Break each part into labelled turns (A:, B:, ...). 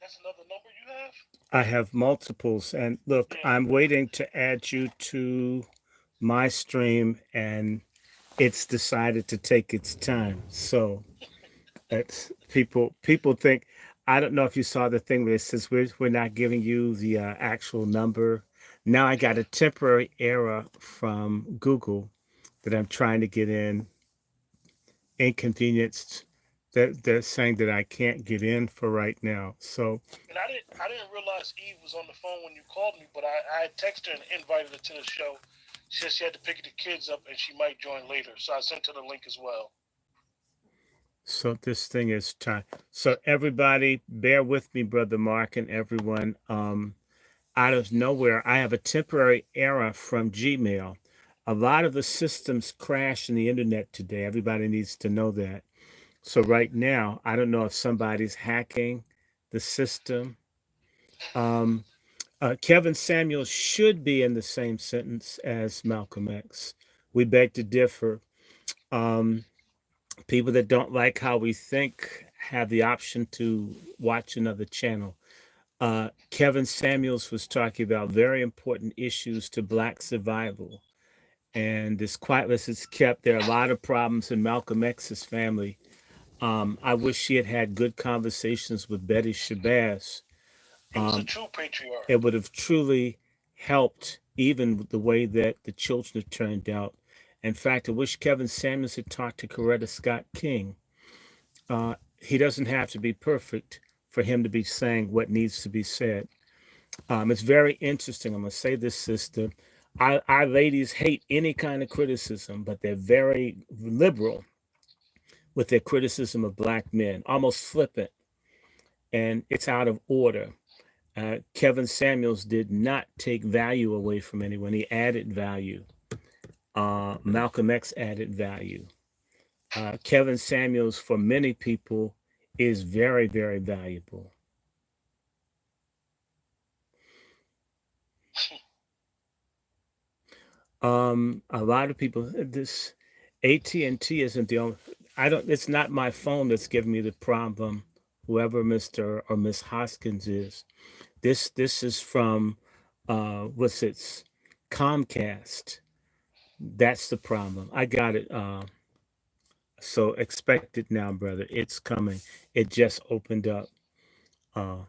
A: That's another number you have?
B: I have multiples, and look,
A: Yeah.
B: I'm waiting to add you to my stream, and it's decided to take its time. So it's people think, I don't know if you saw the thing where it says we're not giving you the actual number. Now I got a temporary error from Google that I'm trying to get in, inconvenienced, that they're saying that I can't get in for right now. So
A: And I didn't realize Eve was on the phone when you called me, but I had texted her and invited her to the show. She said she had to pick the kids up and she might join later, so I sent her the link as well.
B: this thing is time. So everybody, bear with me, brother Mark, and everyone. Out of nowhere, I have a temporary error from Gmail. A lot of the systems crash in the internet today. Everybody needs to know that. So right now, I don't know if somebody's hacking the system. Um, Kevin Samuels should be in the same sentence as Malcolm X. We beg to differ. Um, People that don't like how we think have the option to watch another channel. Kevin Samuels was talking about very important issues to Black survival. And as quiet as it's kept, there are a lot of problems in Malcolm X's family. I wish she had had good conversations with Betty Shabazz.
A: He was a
B: Um,
A: true
B: it
A: patriarch.
B: would have truly helped, even with the way that the children have turned out. In fact, I wish Kevin Samuels had talked to Coretta Scott King. He doesn't have to be perfect for him to be saying what needs to be said. It's very interesting. I'm going to say this, sister. Our ladies hate any kind of criticism, but they're very liberal with their criticism of black men, almost flippant, and it's out of order. Kevin Samuels did not take value away from anyone, he added value. Malcolm X added value. Kevin Samuels, for many people, is very, very valuable. A lot of people, this AT&T isn't the only, I don't, it's not my phone that's giving me the problem, whoever Mr. or Miss Hoskins is. This is from, what's it, Comcast. That's the problem. I got it. So expect it now, brother. It's coming. It just opened up.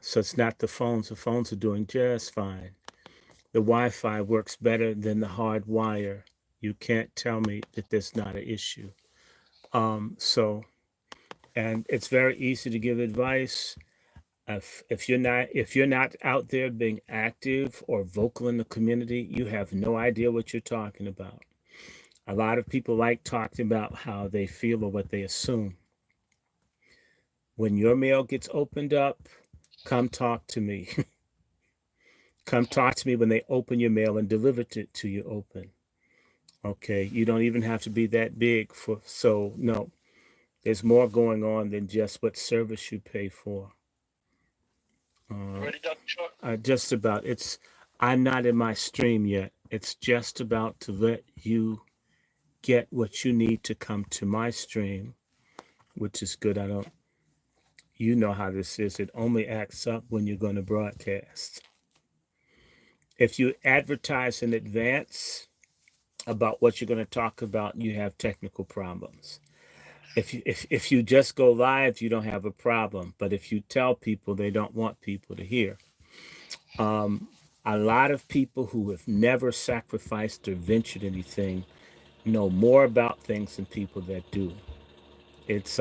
B: So it's not the phones. The phones are doing just fine. The Wi-Fi works better than the hard wire. You can't tell me that there's not an issue. So, and it's very easy to give advice. If you're not out there being active or vocal in the community, you have no idea what you're talking about. A lot of people like talking about how they feel or what they assume. When your mail gets opened up, come talk to me. Come talk to me when they open your mail and deliver it to you open. Okay, you don't even have to be that big for, so no, there's more going on than just what service you pay for.
A: You
B: Uh,
A: ready, Dr. Short?
B: just about. I'm not in my stream yet. It's just about to let you get what you need to come to my stream, which is good. I don't, you know how this is. It only acts up when you're going to broadcast. If you advertise in advance about what you're going to talk about, you have technical problems. If you just go live, you don't have a problem. But if you tell people, they don't want people to hear. A lot of people who have never sacrificed or ventured anything know more about things than people that do. It's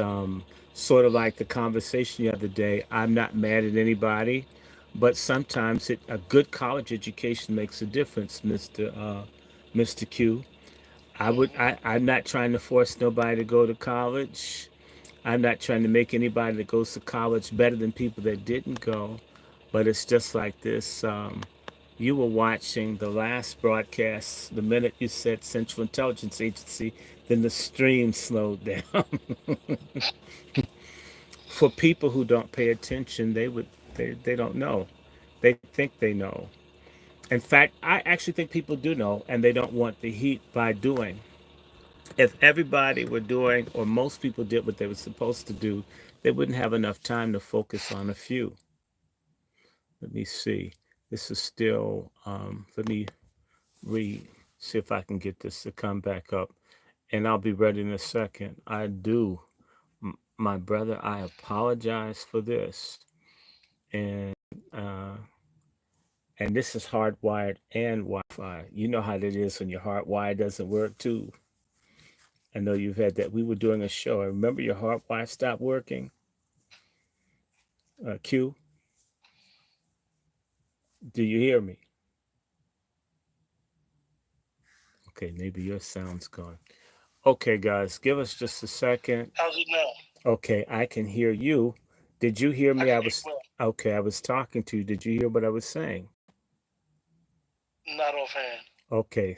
B: sort of like the conversation the other day. I'm not mad at anybody, but sometimes a good college education makes a difference, Mr. Q. I'm not trying to force nobody to go to college. I'm not trying to make anybody that goes to college better than people that didn't go, but it's just like this. You were watching the last broadcast. The minute you said Central Intelligence Agency, then the stream slowed down. For people who don't pay attention, they don't know. They think they know. In fact, I actually think people do know, and they don't want the heat by doing. If everybody were doing, or most people did what they were supposed to do, they wouldn't have enough time to focus on a few. Let me see. This is still, let me see if I can get this to come back up. And I'll be ready in a second. I do. My brother, I apologize for this. And, uh, and this is hardwired and Wi-Fi. You know how that is when your hardwire doesn't work too. I know you've had that. We were doing a show. I remember your hardwire stopped working. Q, do you hear me? Okay, maybe your sound's gone. Okay, guys, give us just a second.
A: How's it now?
B: Okay, I can hear you. Did you hear
A: I
B: me?
A: can
B: I
A: hear you
B: was
A: well.
B: okay. I was talking to you. Did you hear what I was saying?
A: Not offhand.
B: Okay.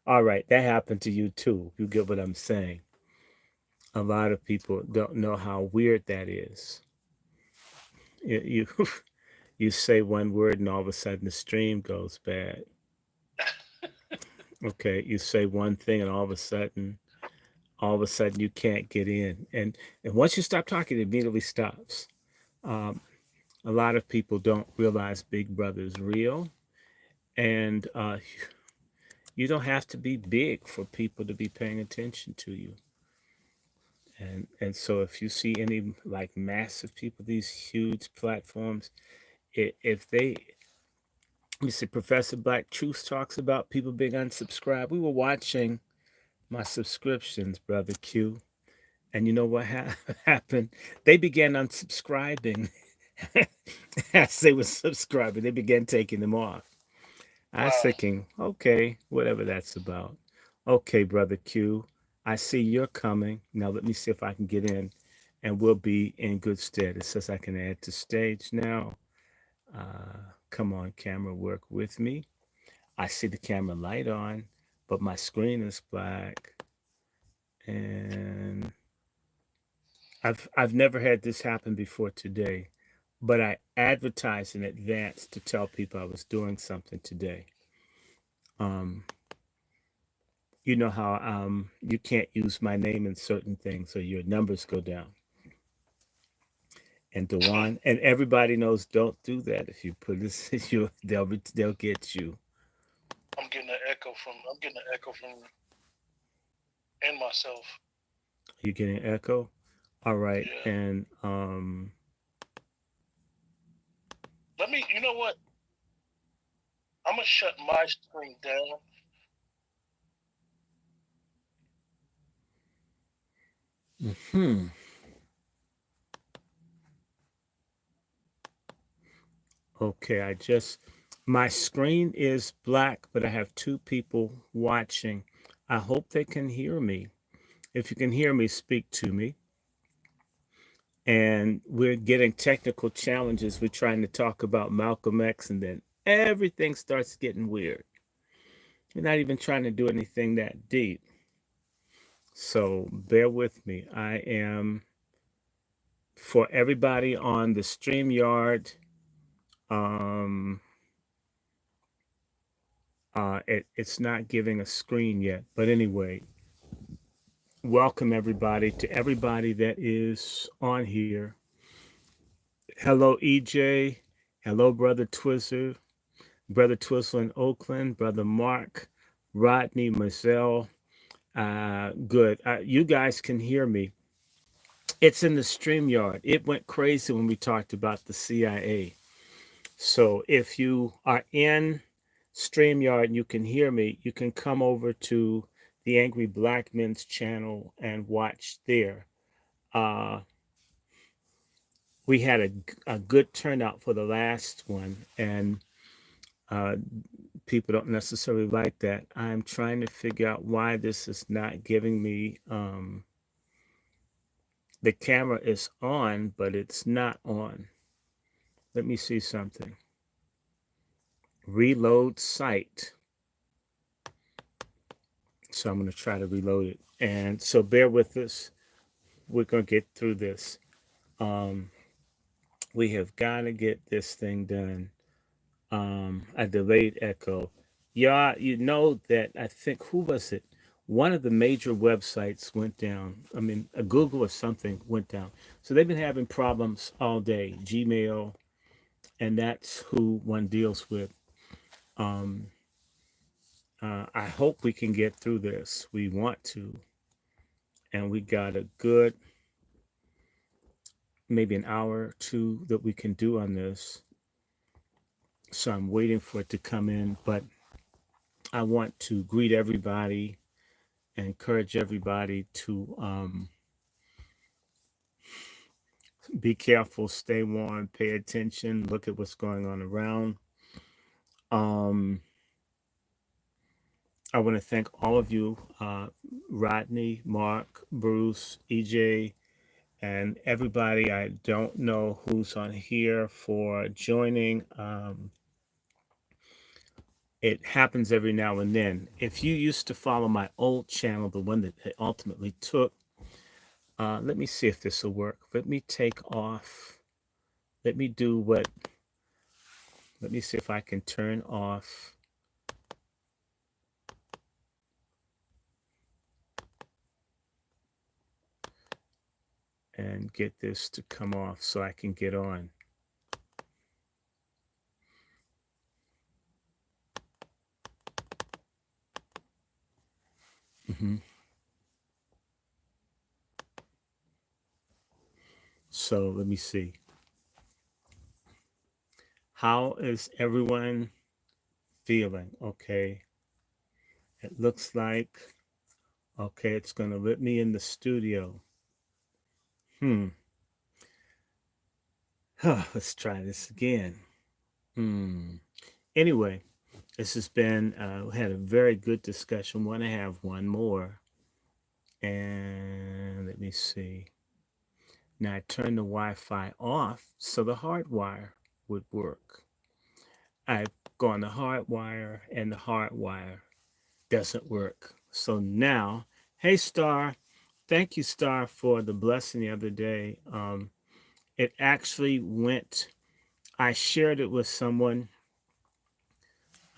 B: All right. That happened to you too. You get what I'm saying. A lot of people don't know how weird that is. You you say one word and all of a sudden the stream goes bad. Okay. You say one thing and all of a sudden you can't get in. And once you stop talking, it immediately stops. Um, a lot of people don't realize Big Brother's real, and you don't have to be big for people to be paying attention to you. And so if you see any like massive people, these huge platforms, if they, you see, Professor Black Truth talks about people being unsubscribed. We were watching my subscriptions, brother Q, and you know what happened? They began unsubscribing as they were subscribing. They began taking them off. I was
A: Wow.
B: thinking, okay, whatever that's about. Okay, brother Q, I see you're coming. Now let me see if I can get in and we'll be in good stead. It says I can add to stage now. Come on, camera, work with me. I see the camera light on, but my screen is black. And I've never had this happen before today, but I advertised in advance to tell people I was doing something today. Um, you know how you can't use my name in certain things, so your numbers go down. And Dewan and everybody knows don't do that. If you put this, they'll get you.
A: I'm getting an echo from and myself.
B: You get an echo. All right,
A: Yeah.
B: and
A: Let me. You know what? I'm gonna shut my screen down.
B: hmm. Okay, my screen is black, but I have two people watching. I hope they can hear me. If you can hear me, speak to me. And we're getting technical challenges. We're trying to talk about Malcolm X, and then everything starts getting weird. We're not even trying to do anything that deep. So bear with me. I am, for everybody on the StreamYard, um, it's not giving a screen yet. But anyway, welcome everybody to everybody that is on here. Hello, EJ. Hello, Brother Twizzler. Brother Twizzler in Oakland. Brother Mark. Rodney Mazel. Good. You guys can hear me. It's in the StreamYard. It went crazy when we talked about the CIA. So if you are in StreamYard and you can hear me, you can come over to the Angry Black Men's channel and watch there. Uh, we had a good turnout for the last one, and uh, people don't necessarily like that. I'm trying to figure out why this is not giving me. The camera is on, but it's not on. Let me see something. Reload site. So I'm going to try to reload it. And so bear with us. We're going to get through this. Um, we have got to get this thing done. A delayed echo. Yeah, you know that I think, who was it? One of the major websites went down. I mean, a Google or something went down. So they've been having problems all day. Gmail and that's who one deals with. Um, I hope we can get through this. We want to, and we got a good maybe an hour or two that we can do on this. So I'm waiting for it to come in, but I want to greet everybody and encourage everybody to be careful, stay warm, pay attention, look at what's going on around. Um, I want to thank all of you, Rodney, Mark, Bruce, EJ, and everybody. I don't know who's on here for joining. It happens every now and then. If you used to follow my old channel, the one that I ultimately took, let me see if this will work. Let me take off. Let me do what. Let me see if I can turn off. And get this to come off so I can get on. Mm-hmm. So let me see. How is everyone feeling? Okay. It looks like, okay, it's going to let me in the studio. Let's try this again. Anyway, this has been, we had a very good discussion. Want to have one more. And let me see. Now I turned the Wi-Fi off so the hard wire would work. I've gone the hard wire and the hard wire doesn't work. So now, hey Star, thank you Star for the blessing the other day. It actually went, I shared it with someone,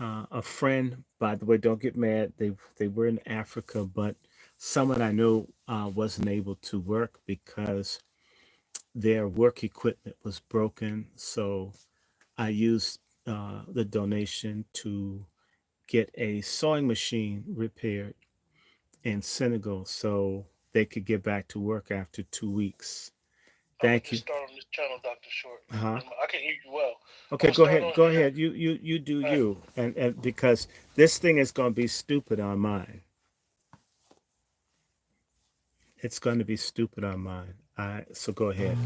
B: a friend, by the way, don't get mad. They were in Africa, but someone I know wasn't able to work because their work equipment was broken. So I used the donation to get a sewing machine repaired in Senegal so they could get back to work after 2 weeks. Thank you.
A: Start on this channel, Dr. Short.
B: Uh-huh.
A: I can hear you well.
B: Okay, go ahead. Go ahead. You do you. And because this thing is going to be stupid on mine. It's going to be stupid on mine. So go ahead.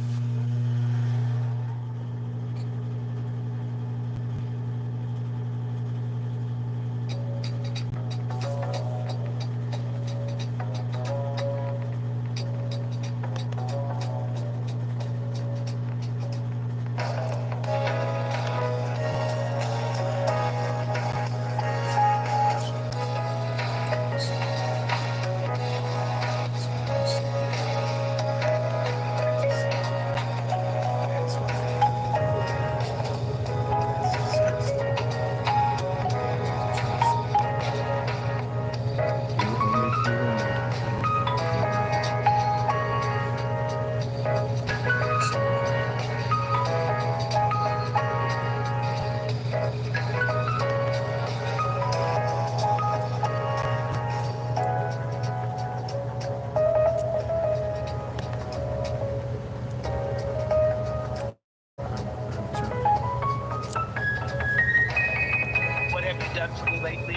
C: What have you done for me lately?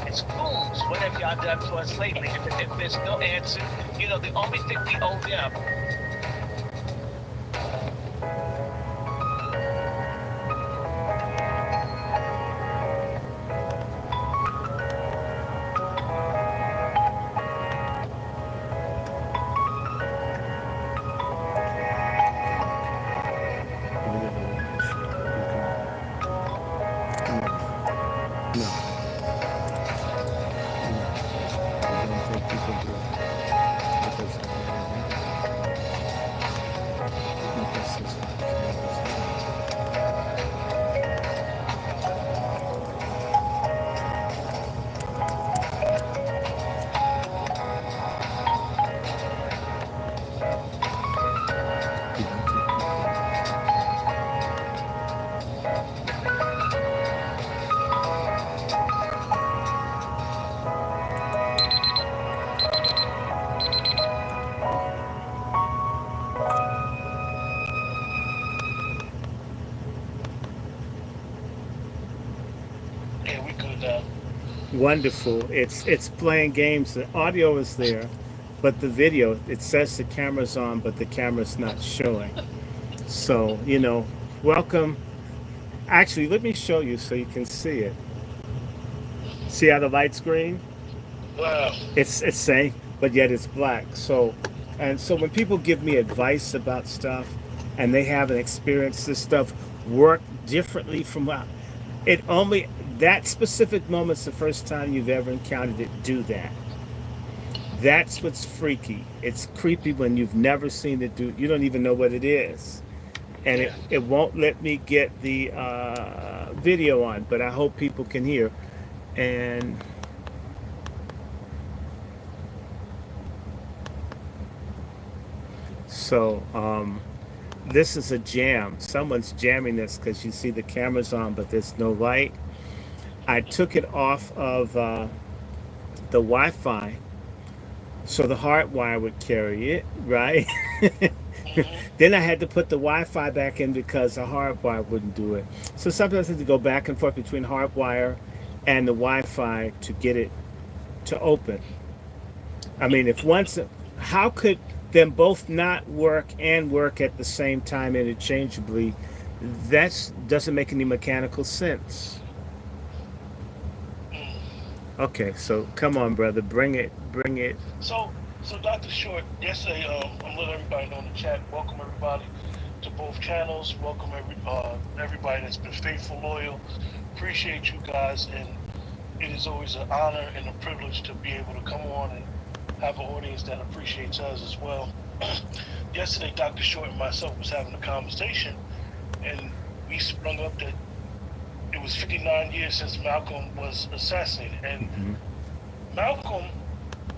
C: It's fools. What have y'all done for us lately? If there's no answer, the only thing we owe them.
B: wonderful. It's playing games. The audio is there, but the video, it says the camera's on, but the camera's not showing. So, welcome. Actually, let me show you so you can see it. See how the light's green?
A: Wow.
B: It's saying, but yet it's black. So when people give me advice about stuff, and they haven't experienced this stuff work differently from it only that specific moment's the first time you've ever encountered it do that. That's what's freaky. It's creepy when you've never seen it do. You don't even know what it is, and it,
A: Yeah.
B: it won't let me get the video on. But I hope people can hear. And so this is a jam. Someone's jamming this because you see the camera's on, but there's no light. I took it off of the Wi-Fi so the hard wire would carry it, right?
A: Hmm.
B: Then I had to put the Wi-Fi back in because the hard wire wouldn't do it. So sometimes I had to go back and forth between hard wire and the Wi-Fi to get it to open. I mean, if once, how could them both not work and work at the same time interchangeably? That doesn't make any mechanical sense. Okay, so come on, brother, bring it, bring it.
A: So Dr. Short, yesterday, I'm letting everybody know in the chat. Welcome everybody to both channels. Welcome everybody that's been faithful, loyal. Appreciate you guys, and it is always an honor and a privilege to be able to come on and have an audience that appreciates us as well. Yesterday, Dr. Short and myself was having a conversation, and we sprung up that it was 59 years since Malcolm was assassinated. And
B: Hmm.
A: Malcolm,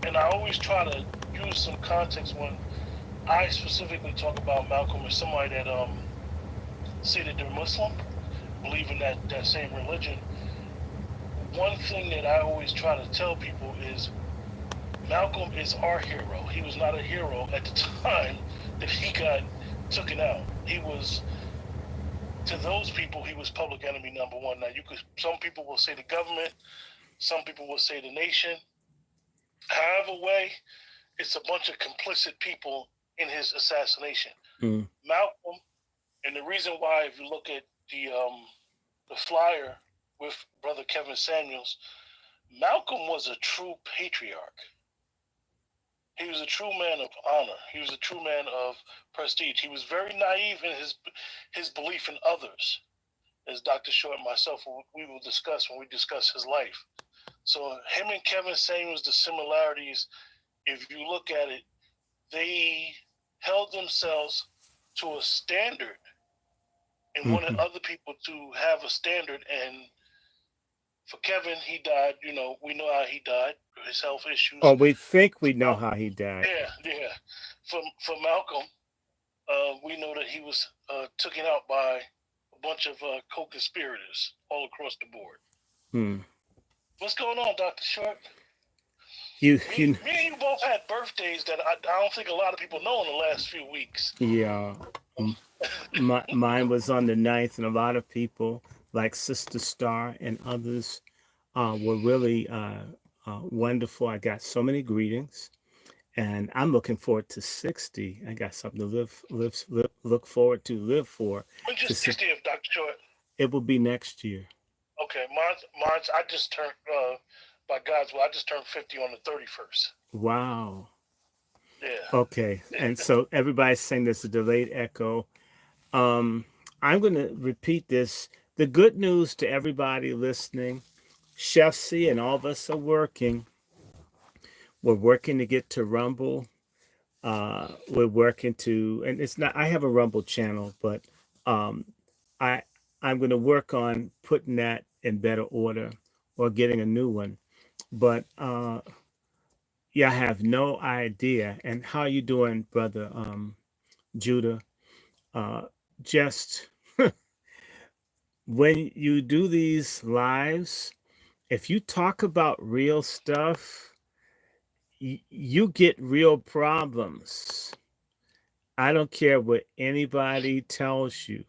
A: and I always try to use some context when I specifically talk about Malcolm as somebody that say that they're Muslim, believe in that same religion. One thing that I always try to tell people is Malcolm is our hero. He was not a hero at the time that he got taken out. He was, to those people, he was public enemy number one. Now, some people will say the government, some people will say the nation. However way, it's a bunch of complicit people in his assassination.
B: Mm.
A: Malcolm, and the reason why, if you look at the flyer with Brother Kevin Samuels, Malcolm was a true patriarch. He was a true man of honor. He was a true man of prestige. He was very naive in his belief in others, as Dr. Short and myself we will discuss when we discuss his life. So him and Kevin Samuels, the similarities, if you look at it, they held themselves to a standard and wanted
B: Hmm.
A: other people to have a standard. And for Kevin, he died. We know how he died, his health
B: Oh,
A: issues.
B: we think we
A: For
B: know
A: Malcolm,
B: how he died.
A: yeah. For Malcolm, we know that he was taken out by a bunch of co-conspirators all across the board.
B: Hmm.
A: What's going on, Dr. Short?
B: You,
A: Me,
B: you,
A: me and you both had birthdays that I don't think a lot of people know in the last few weeks.
B: yeah. Mm. Mine was on the ninth, and a lot of people, like Sister Star and others, were really wonderful. I got so many greetings, and I'm looking forward to 60. I got something to look forward to, live for.
A: When's your
B: To see,
A: 60th, Dr. Short?
B: it will be next year.
A: Okay, mine's. I just turned, by God's will, I just turned 50 on the 31st.
B: Wow.
A: Yeah.
B: Okay, and so everybody's saying there's a delayed echo. Um, I'm going to repeat this. The good news to everybody listening, Chef C and all of us are working. We're working to get to Rumble. We're working to, and it's not. I have a Rumble channel, but um, I I'm going to work on putting that in better order or getting a new one. But yeah, I have no idea. And how you doing, brother Judah? Uh, just when you do these lives, if you talk about real stuff, you get real problems. I don't care what anybody tells you.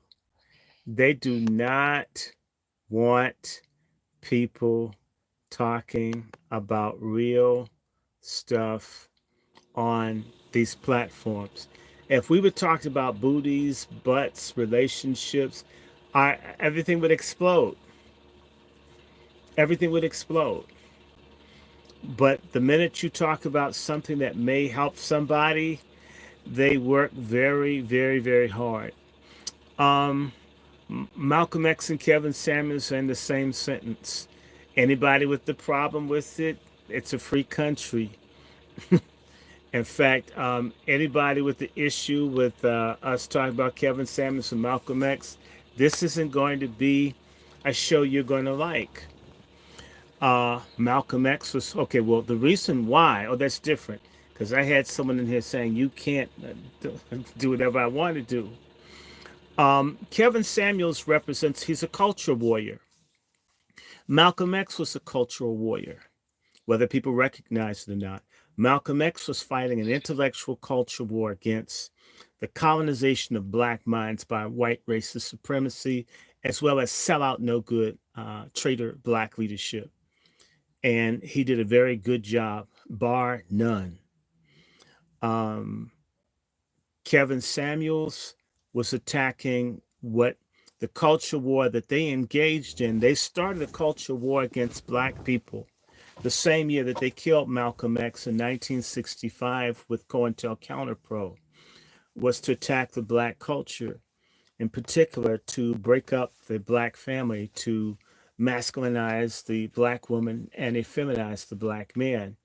B: They do not want people talking about real stuff on these platforms. If we were talking about booties, butts, relationships, everything would explode. Everything would explode. But the minute you talk about something that may help somebody, they work very, very, very hard. Um, Malcolm X and Kevin Samuels are in the same sentence. Anybody with the problem with it, it's a free country. In fact, anybody with the issue with us talking about Kevin Samuels and Malcolm X, this isn't going to be a show you're going to like. Malcolm X was okay. Well, the reason why, oh, that's different, because I had someone in here saying you can't do whatever I want to do. Kevin Samuels represents, he's a culture warrior. Malcolm X was a cultural warrior, whether people recognize it or not. Malcolm X was fighting an intellectual culture war against the colonization of black minds by white racist supremacy, as well as sellout, no good, traitor black leadership. And he did a very good job, bar none. Kevin Samuels was attacking what the culture war that they engaged in. They started a culture war against black people the same year that they killed Malcolm X in 1965 with COINTELPRO, was to attack the black culture, in particular to break up the black family, to masculinize the black woman and effeminize the black man,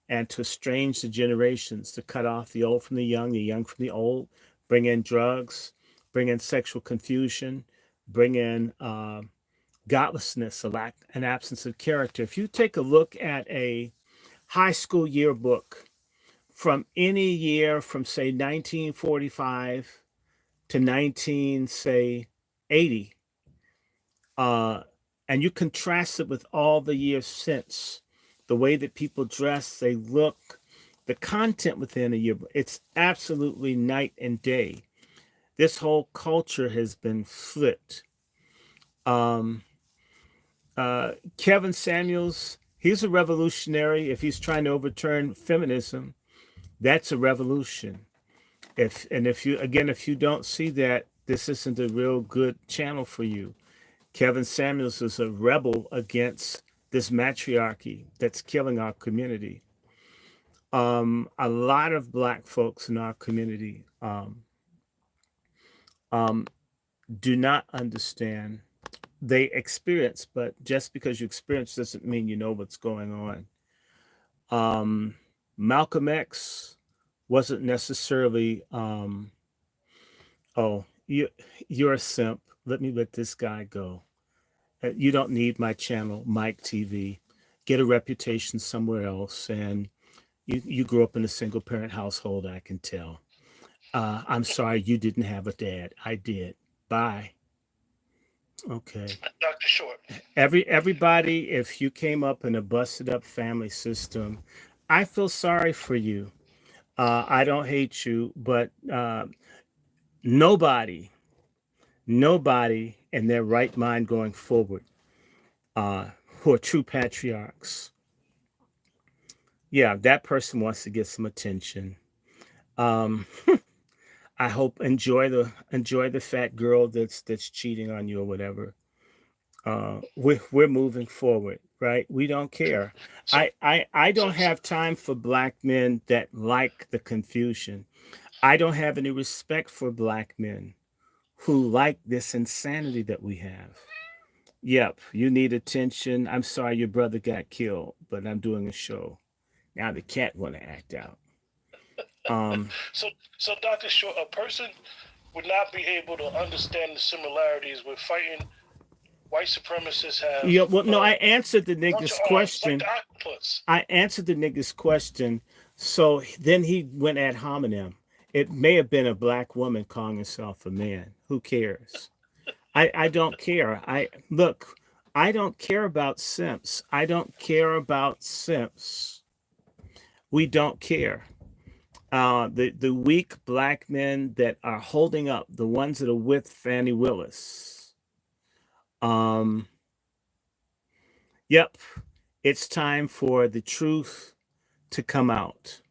B: and to estrange the generations, to cut off the old from the young from the old, bring in drugs, bring in sexual confusion, bring in godlessness, a lack, an absence of character. If you take a look at a high school yearbook from any year from say 1945 to 19 say 80, and you contrast it with all the years since, the way that people dress, they look, the content within a yearbook, it's absolutely night and day. This whole culture has been flipped. Kevin Samuels, he's a revolutionary. If he's trying to overturn feminism, that's a revolution. If you don't see that, this isn't a real good channel for you. Kevin Samuels is a rebel against this matriarchy that's killing our community. A lot of black folks in our community do not understand. They experience, but just because you experience doesn't mean you know what's going on. Malcolm X wasn't necessarily, oh, you're a simp. Let me let this guy go. You don't need my channel, Mike TV. Get a reputation somewhere else. And you grew up in a single parent household, I can tell. I'm sorry you didn't have a dad. I did. Bye. Okay.
A: Dr. Short.
B: Everybody, if you came up in a busted up family system, I feel sorry for you. I don't hate you, but nobody in their right mind going forward, who are true patriarchs. Yeah, that person wants to get some attention. I hope enjoy the fat girl that's cheating on you or whatever. We're moving forward, right? We don't care. I don't have time for black men that like the confusion. I don't have any respect for black men who like this insanity that we have. Yep, you need attention. I'm sorry your brother got killed, but I'm doing a show. Now the cat want to act out.
A: So Dr. Short, a person would not be able to understand the similarities with fighting white supremacists have.
B: Yeah, well, no, I answered the nigga's question.
A: Like the octopus.
B: I answered the nigga's question. So then he went ad hominem. It may have been a black woman calling herself a man. Who cares? I don't care. I don't care about simps. I don't care about simps. We don't care. The weak black men that are holding up, the ones that are with Fannie Willis. Yep. It's time for the truth to come out.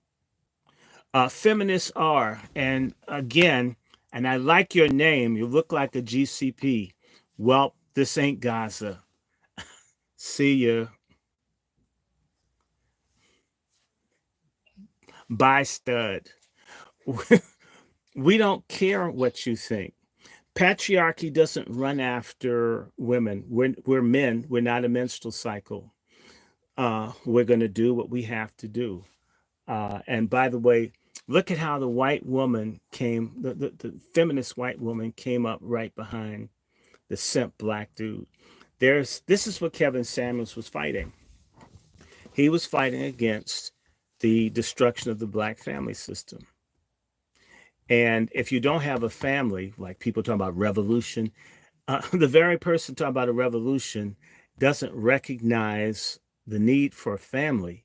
B: Feminists are, and again, and I like your name. You look like a GCP. Well, this ain't Gaza. See ya. Bye, stud. We don't care what you think. Patriarchy doesn't run after women. We're men. We're not a menstrual cycle. We're going to do what we have to do. And by the way, look at how the white woman came, the feminist white woman came up right behind the simp black dude. This is what Kevin Samuels was fighting. He was fighting against the destruction of the black family system. And if you don't have a family, like people talking about revolution, the very person talking about a revolution doesn't recognize the need for a family,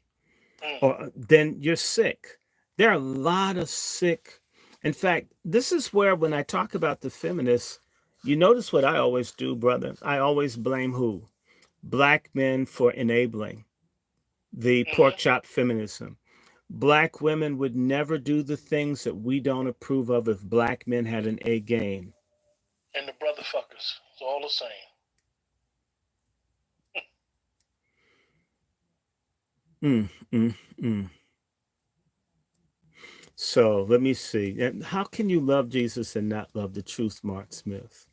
B: or then you're sick. There are a lot of sick. In fact, this is where when I talk about the feminists, you notice what I always do, brother. I always blame who? Black men for enabling the pork chop feminism. Black women would never do the things that we don't approve of if black men had an A game.
A: And the brotherfuckers. It's all the same.
B: So let me see. And how can you love Jesus and not love the truth, Mark Smith?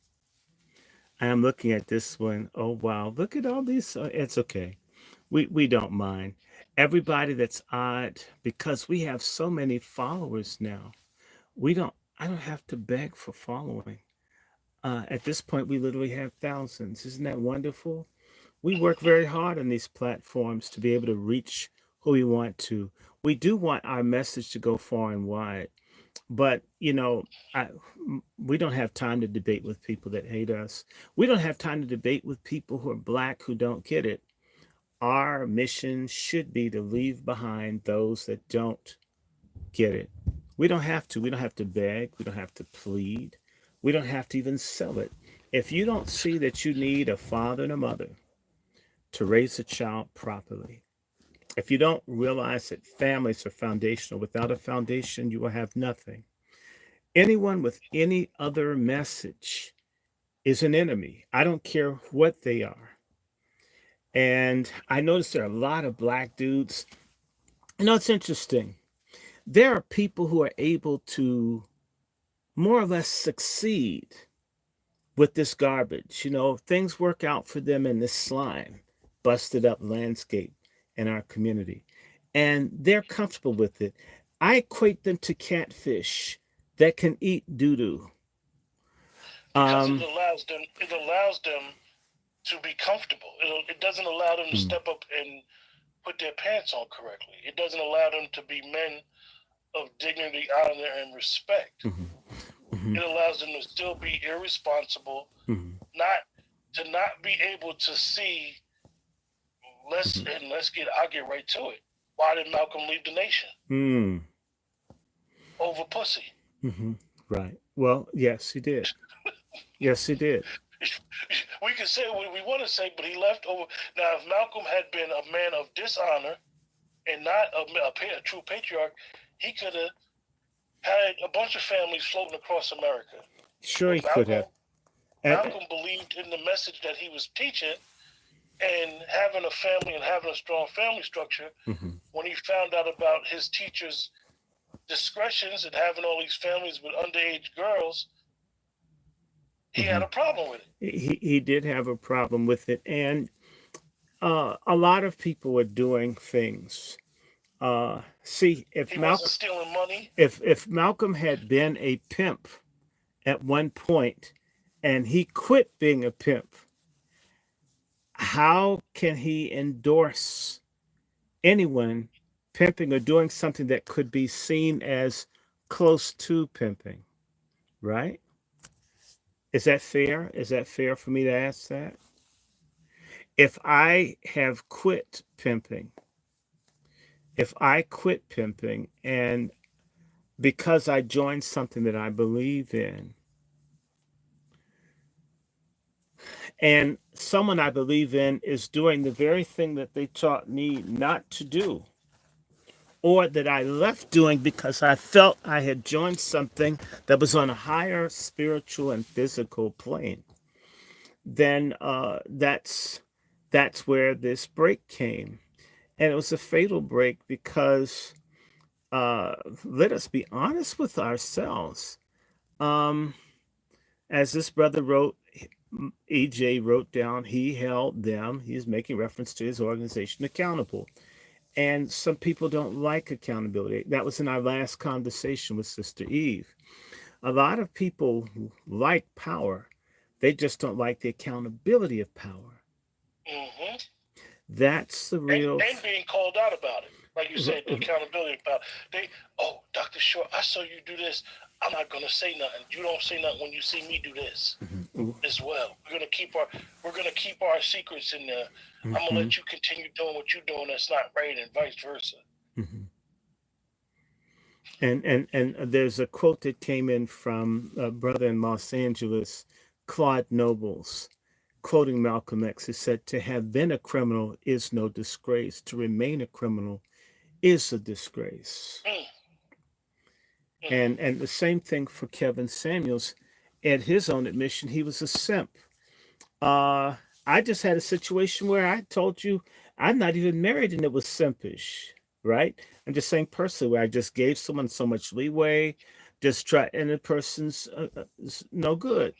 B: I am looking at this one. Oh wow, look at all these. It's okay. We don't mind. Everybody that's odd, because we have so many followers now. I don't have to beg for following. At this point, we literally have thousands. Isn't that wonderful? We work very hard on these platforms to be able to reach who we want to. We do want our message to go far and wide, but we don't have time to debate with people that hate us. We don't have time to debate with people who are black who don't get it. Our mission should be to leave behind those that don't get it. We don't have to. We don't have to beg. We don't have to plead. We don't have to even sell it. If you don't see that you need a father and a mother to raise a child properly, if you don't realize that families are foundational, without a foundation, you will have nothing. Anyone with any other message is an enemy. I don't care what they are. And I notice there are a lot of black dudes. It's interesting. There are people who are able to more or less succeed with this garbage. Things work out for them in this slime, busted up landscape in our community. And they're comfortable with it. I equate them to catfish that can eat doo-doo.
A: Because it allows them to be comfortable. It doesn't allow them to step up and put their pants on correctly. It doesn't allow them to be men of dignity, honor, and respect. It allows them to still be irresponsible, not be able to see. I'll get right to it. Why did Malcolm leave the nation? Over pussy.
B: Right. Well, yes, he did. Yes, he did.
A: We can say what we want to say, but he left over. Now, if Malcolm had been a man of dishonor and not a true patriarch, he could have had a bunch of families floating across America.
B: Sure, he could have.
A: Malcolm believed in the message that he was teaching, and having a family and having a strong family structure. When he found out about his teacher's discretions and having all these families with underage girls, he had a problem with it.
B: He did have a problem with it, and a lot of people are doing things. See, if
A: he wasn't stealing money.
B: If Malcolm had been a pimp at one point, and he quit being a pimp, how can he endorse anyone pimping or doing something that could be seen as close to pimping? Right? Is that fair? Is that fair for me to ask that? If I have quit pimping, and because I joined something that I believe in, and someone I believe in is doing the very thing that they taught me not to do, or that I left doing because I felt I had joined something that was on a higher spiritual and physical plane, then that's where this break came. And it was a fatal break because uh, let us be honest with ourselves. Um, as this brother wrote, EJ wrote down, he held them, he's making reference to his organization, accountable. And some people don't like accountability. That was in our last conversation with Sister Eve. A lot of people like power, they just don't like the accountability of power.
A: Hmm.
B: That's the real.
A: And being called out about it. Like you said, the accountability about it. Oh, Dr. Short, I saw you do this. I'm not gonna say nothing. You don't say nothing when you see me do this as well. We're gonna keep our secrets in there. I'm gonna let you continue doing what you're doing that's not right, and vice versa.
B: Mhm. And there's a quote that came in from a brother in Los Angeles, Claude Nobles, quoting Malcolm X, who said, "To have been a criminal is no disgrace. To remain a criminal is a disgrace."
A: Mm, mm.
B: And the same thing for Kevin Samuels. At his own admission, he was a simp. Uh, I just had a situation where I told you I'm not even married and it was simpish, right? I'm just saying personally where I just gave someone so much leeway, just try, and the person's no good.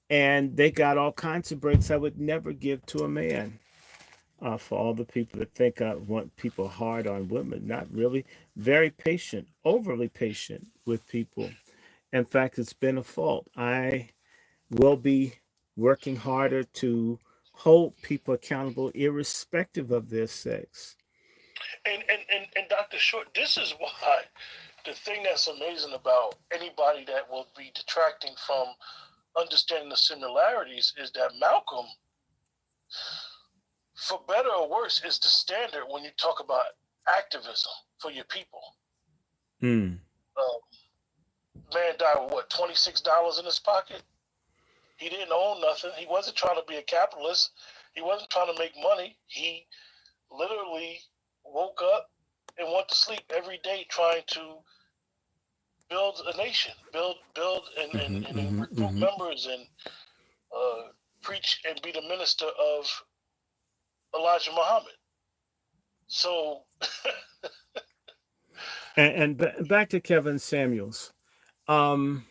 B: And they got all kinds of breaks I would never give to a man. For all the people that think I want people hard on women, not really. Very patient, overly patient with people. In fact, it's been a fault. I will be working harder to hold people accountable, irrespective of their sex.
A: And Dr. Short, this is why the thing that's amazing about anybody that will be detracting from understanding the similarities is that Malcolm, for better or worse, is the standard when you talk about activism for your people.
B: Mm.
A: Man died with what, $26 in his pocket? He didn't own nothing. He wasn't trying to be a capitalist. He wasn't trying to make money. He literally woke up and went to sleep every day trying to build a nation, build
B: Hmm.
A: and
B: Hmm.
A: recruit
B: Hmm.
A: members and preach and be the minister of Elijah Muhammad. So,
B: And back to Kevin Samuels. Um,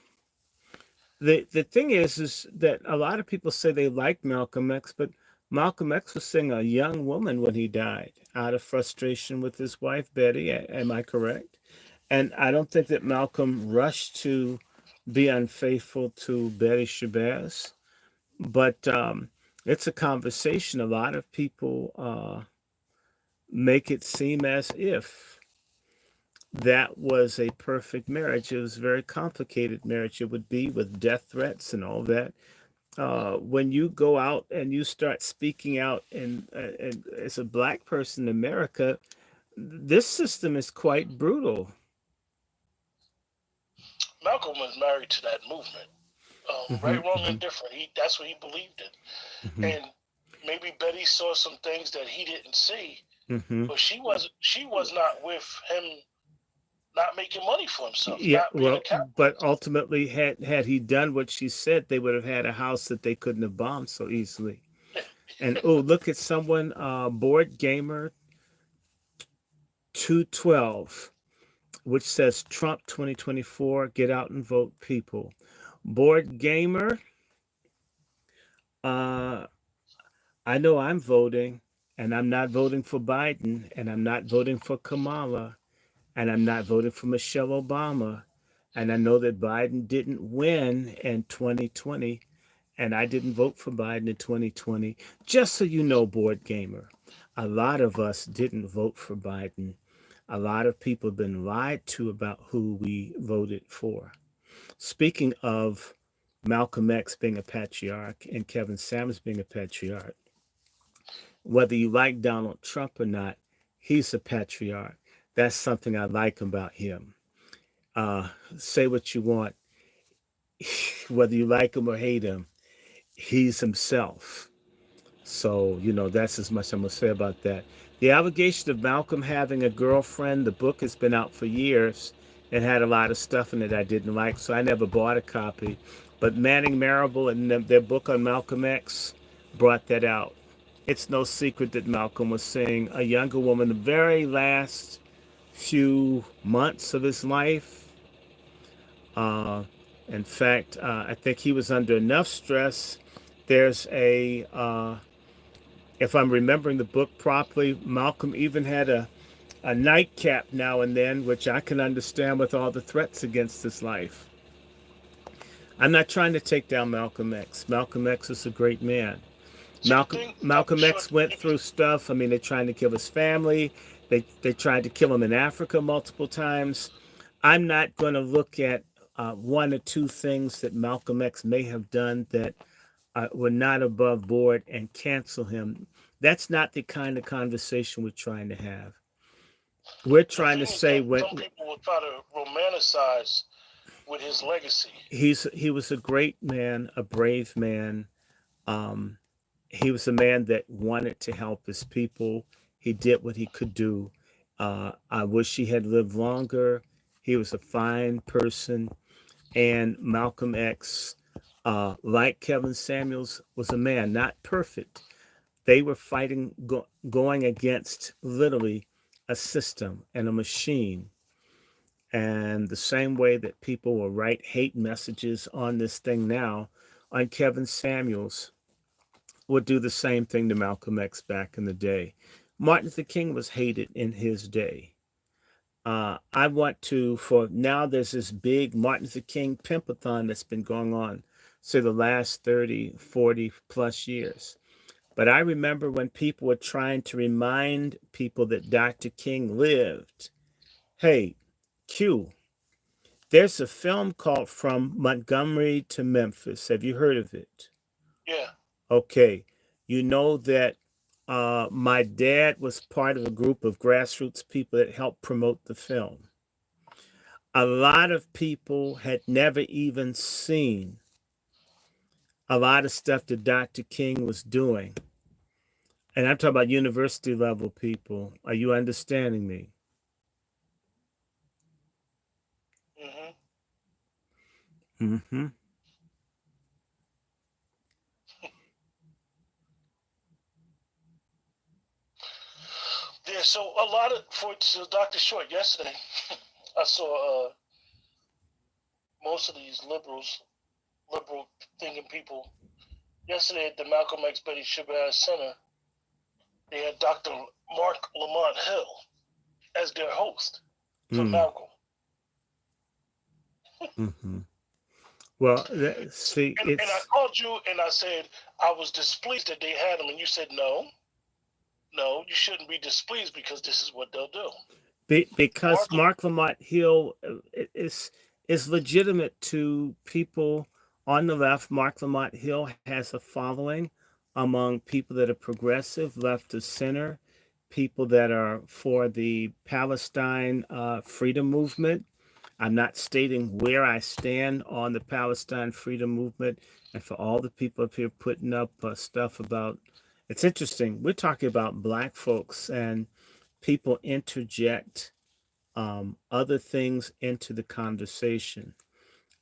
B: the thing is that a lot of people say they like Malcolm X, but Malcolm X was seeing a young woman when he died out of frustration with his wife Betty. Am I correct? And I don't think that Malcolm rushed to be unfaithful to Betty Shabazz, but it's a conversation. A lot of people make it seem as if that was a perfect marriage. It was a very complicated marriage. It would be with death threats and all that. When you go out and you start speaking out, and as a black person in America, this system is quite brutal.
A: Malcolm was married to that movement.
B: Hmm.
A: Right, wrong,
B: Hmm.
A: and different. That's what he believed
B: Hmm.
A: in. And maybe Betty saw some things that he didn't see,
B: Hmm.
A: but she was not with him, not making money for himself,
B: Yeah,
A: not being a
B: well, but
A: capitalist.
B: ultimately, had he done what she said, they would have had a house that they couldn't have bombed so easily. And oh, look at someone, board gamer 212, which says Trump 2024, get out and vote, people. Board gamer, uh, I know I'm voting, and I'm not voting for Biden, and I'm not voting for Kamala, and I'm not voting for Michelle Obama. And I know that Biden didn't win in 2020, and I didn't vote for Biden in 2020. Just so you know, board gamer, a lot of us didn't vote for Biden. A lot of people have been lied to about who we voted for. Speaking of Malcolm X being a patriarch and Kevin Samuels being a patriarch, whether you like Donald Trump or not, he's a patriarch. That's something I like about him. Say what you want, whether you like him or hate him, he's himself. So, that's as much I'm going to say about that. The allegation of Malcolm having a girlfriend, the book has been out for years and had a lot of stuff in it I didn't like, so I never bought a copy. But Manning Marable and their book on Malcolm X brought that out. It's no secret that Malcolm was seeing a younger woman the very last few months of his life. Uh, in fact, I think he was under enough stress. There's if I'm remembering the book properly, Malcolm even had a nightcap now and then, which I can understand with all the threats against his life. I'm not trying to take down Malcolm X. Malcolm X is a great man.
A: So you think Dr.
B: Malcolm
A: Short,
B: X went through stuff. I mean, they're trying to kill his family. They tried to kill him in Africa multiple times. I'm not going to look at one or two things that Malcolm X may have done that were not above board and cancel him. That's not the kind of conversation we're trying to have. We're
A: the
B: trying to
A: thing is
B: say
A: that
B: when
A: some people will try to romanticize with his legacy.
B: he was a great man, a brave man. Um, he was a man that wanted to help his people. He did what he could do. I wish he had lived longer. He was a fine person. And Malcolm X, like Kevin Samuels, was a man, not perfect. They were fighting, going against literally a system and a machine. And the same way that people will write hate messages on this thing now, on Kevin Samuels, would do the same thing to Malcolm X back in the day. Martin Luther King was hated in his day. I want to, for now, there's this big Martin Luther King pimpathon that's been going on, say, the last 30, 40 plus years. But I remember when people were trying to remind people that Dr. King lived. Hey, Q, there's a film called From Montgomery to Memphis. Have you heard of it?
A: Yeah.
B: Okay. You know that my dad was part of a group of grassroots people that helped promote the film. A lot of people had never even seen a lot of stuff that Dr. King was doing. And I'm talking about university level people. Are you understanding me?
A: Hmm.
B: Mm-hmm.
A: Yeah. So a lot of for so Dr. Short yesterday, I saw most of these liberal thinking people yesterday at the Malcolm X Betty Shabazz Center. They had Dr. Mark Lamont Hill as their host for
B: Mm.
A: Malcolm.
B: Mm-hmm. Well, see,
A: And I called you and I said I was displeased that they had him, and you said no, you shouldn't be displeased because this is what they'll do.
B: because
A: Mark,
B: Mark Lamont Hill is legitimate to people on the left. Mark Lamont Hill has a following among people that are progressive, left of center, people that are for the Palestine freedom movement. I'm not stating where I stand on the Palestine freedom movement, and for all the people up here putting up stuff about. It's interesting. We're talking about black folks and people interject other things into the conversation.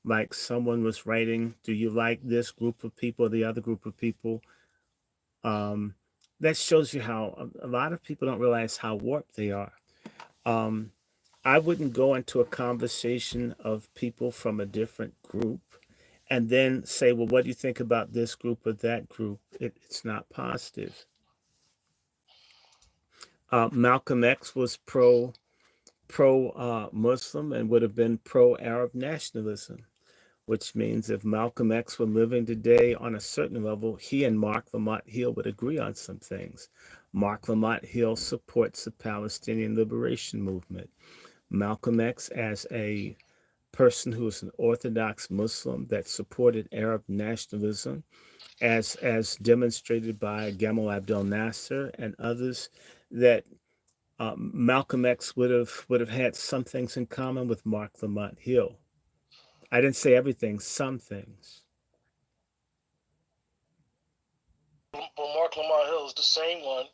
B: Like someone was writing, "Do you like this group of people or the other group of people?" Um, that shows you how a lot of people don't realize how warped they are. Um, I wouldn't go into a conversation of people from a different group and then say, "Well, what do you think about this group or that group?" It's not positive. Malcolm X was pro Muslim and would have been pro Arab nationalism, which means if Malcolm X were living today on a certain level, he and Mark Lamont Hill would agree on some things. Mark Lamont Hill supports the Palestinian liberation movement. Malcolm X, as a person who is an Orthodox Muslim that supported Arab nationalism, as demonstrated by Gamal Abdel Nasser and others, that Malcolm X would have had some things in common with Mark Lamont Hill. I didn't say everything, some things.
A: Lamont was the same one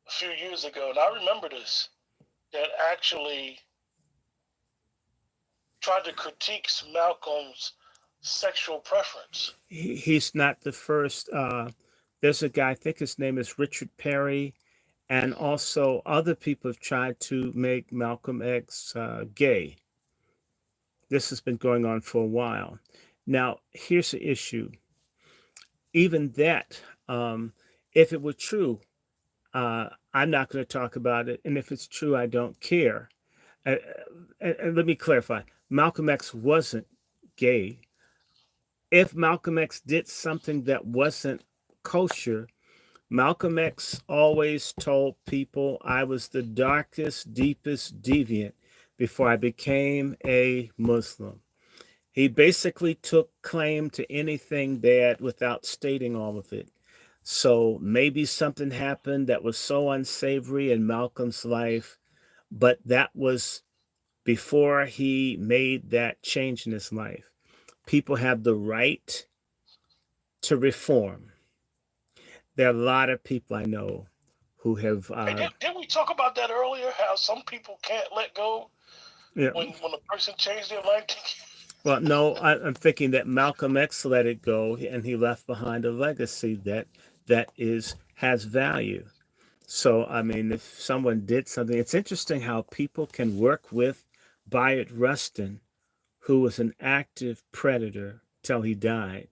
A: a few years ago, and I remember this, that actually tried to critique Malcolm's sexual preference.
B: He's not the first. There's a guy, I think his name is Richard Perry, and also other people have tried to make Malcolm X gay. This has been going on for a while. Now, here's the issue. Even that, if it were true, I'm not going to talk about it. And if it's true, I don't care. And let me clarify. Malcolm X wasn't gay. If Malcolm X did something that wasn't kosher, Malcolm X always told people I was the darkest, deepest deviant before I became a Muslim. He basically took claim to anything bad without stating all of it. So maybe something happened that was so unsavory in Malcolm's life, but that was before he made that change in his life. People have the right to reform. There are a lot of people I know who have.
A: Didn't we talk about that earlier? How some people can't let go when a person changed their mind?
B: Well, no, I'm thinking that Malcolm X let it go, and he left behind a legacy that has value. So, I mean, if someone did something, it's interesting how people can work with Bayard Rustin, who was an active predator till he died.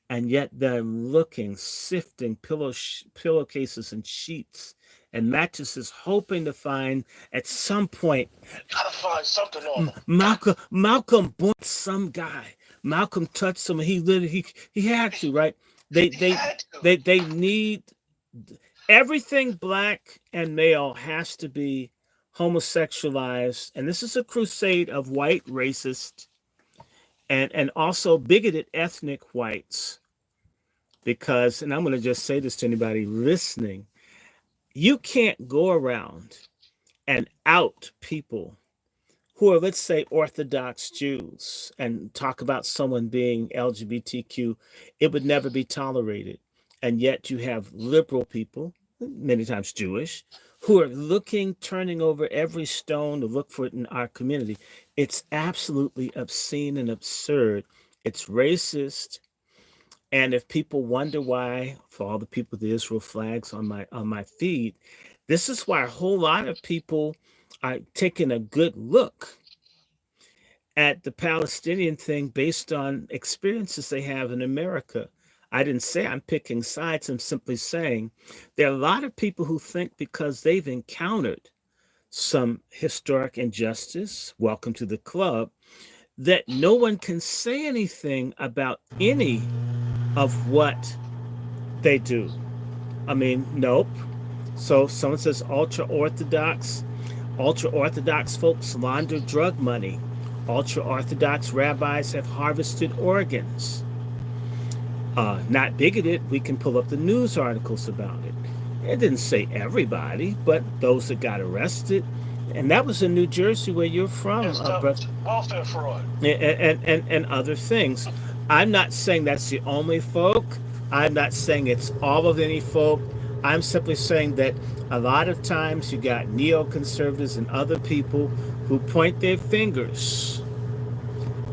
B: And yet they're looking, sifting pillowcases and sheets and mattresses, hoping to find at some point.
A: Gotta find something on him.
B: Malcolm bought some guy. Malcolm touched him, and he had to, right? They need everything black and male has to be homosexualized, and this is a crusade of white racist and also bigoted ethnic whites, because, and I'm going to just say this to anybody listening, you can't go around and out people who are, let's say, Orthodox Jews and talk about someone being LGBTQ. It would never be tolerated. And yet you have liberal people, many times Jewish, who are turning over every stone to look for it in our community. It's absolutely obscene and absurd. It's racist. And if people wonder why, for all the people with the Israel flags on my feed, this is why a whole lot of people are taking a good look at the Palestinian thing based on experiences they have in America. I didn't say I'm picking sides. I'm simply saying there are a lot of people who think because they've encountered some historic injustice, welcome to the club, that no one can say anything about any of what they do. I mean, nope. So someone says ultra-Orthodox folks launder drug money. Ultra-Orthodox rabbis have harvested organs. Not bigoted, we can pull up the news articles about it. It didn't say everybody, but those that got arrested. And that was in New Jersey, where you're from.
A: Welfare fraud.
B: And other things. I'm not saying that's the only folk. I'm not saying it's all of any folk. I'm simply saying that a lot of times you got neoconservatives and other people who point their fingers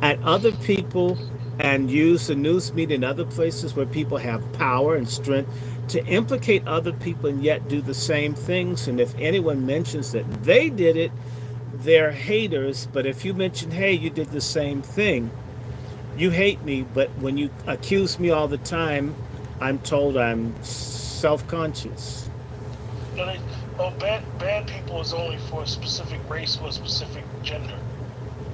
B: at other people and use the news media and other places where people have power and strength to implicate other people and yet do the same things. And if anyone mentions that they did it, they're haters. But if you mention, hey, you did the same thing, you hate me. But when you accuse me all the time, I'm told I'm self-conscious.
A: Bad people is only for a specific race or a specific gender.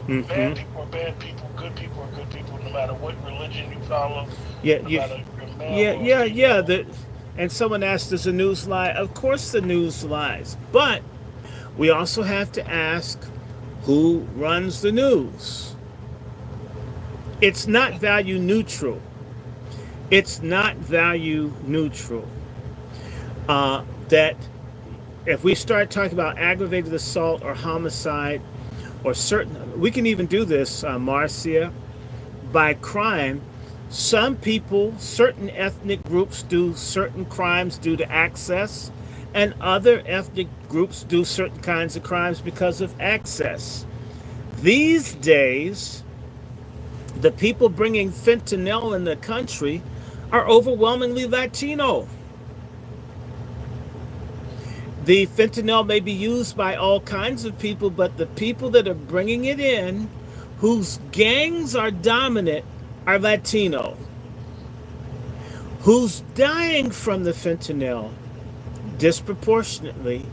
B: Mm-hmm.
A: Bad people are bad people. Good people are good people, no matter what religion you follow.
B: And someone asked, does the news lie? Of course the news lies. But we also have to ask, who runs the news? It's not value neutral. It's not value neutral. That if we start talking about aggravated assault or homicide or certain, we can even do this, Marcia, by crime, Some people, certain ethnic groups do certain crimes due to access, and other ethnic groups do certain kinds of crimes because of access. These days, the people bringing fentanyl in the country are overwhelmingly Latino. The fentanyl may be used by all kinds of people, but the people that are bringing it in, whose gangs are dominant, are Latino. Who's dying from the fentanyl disproportionately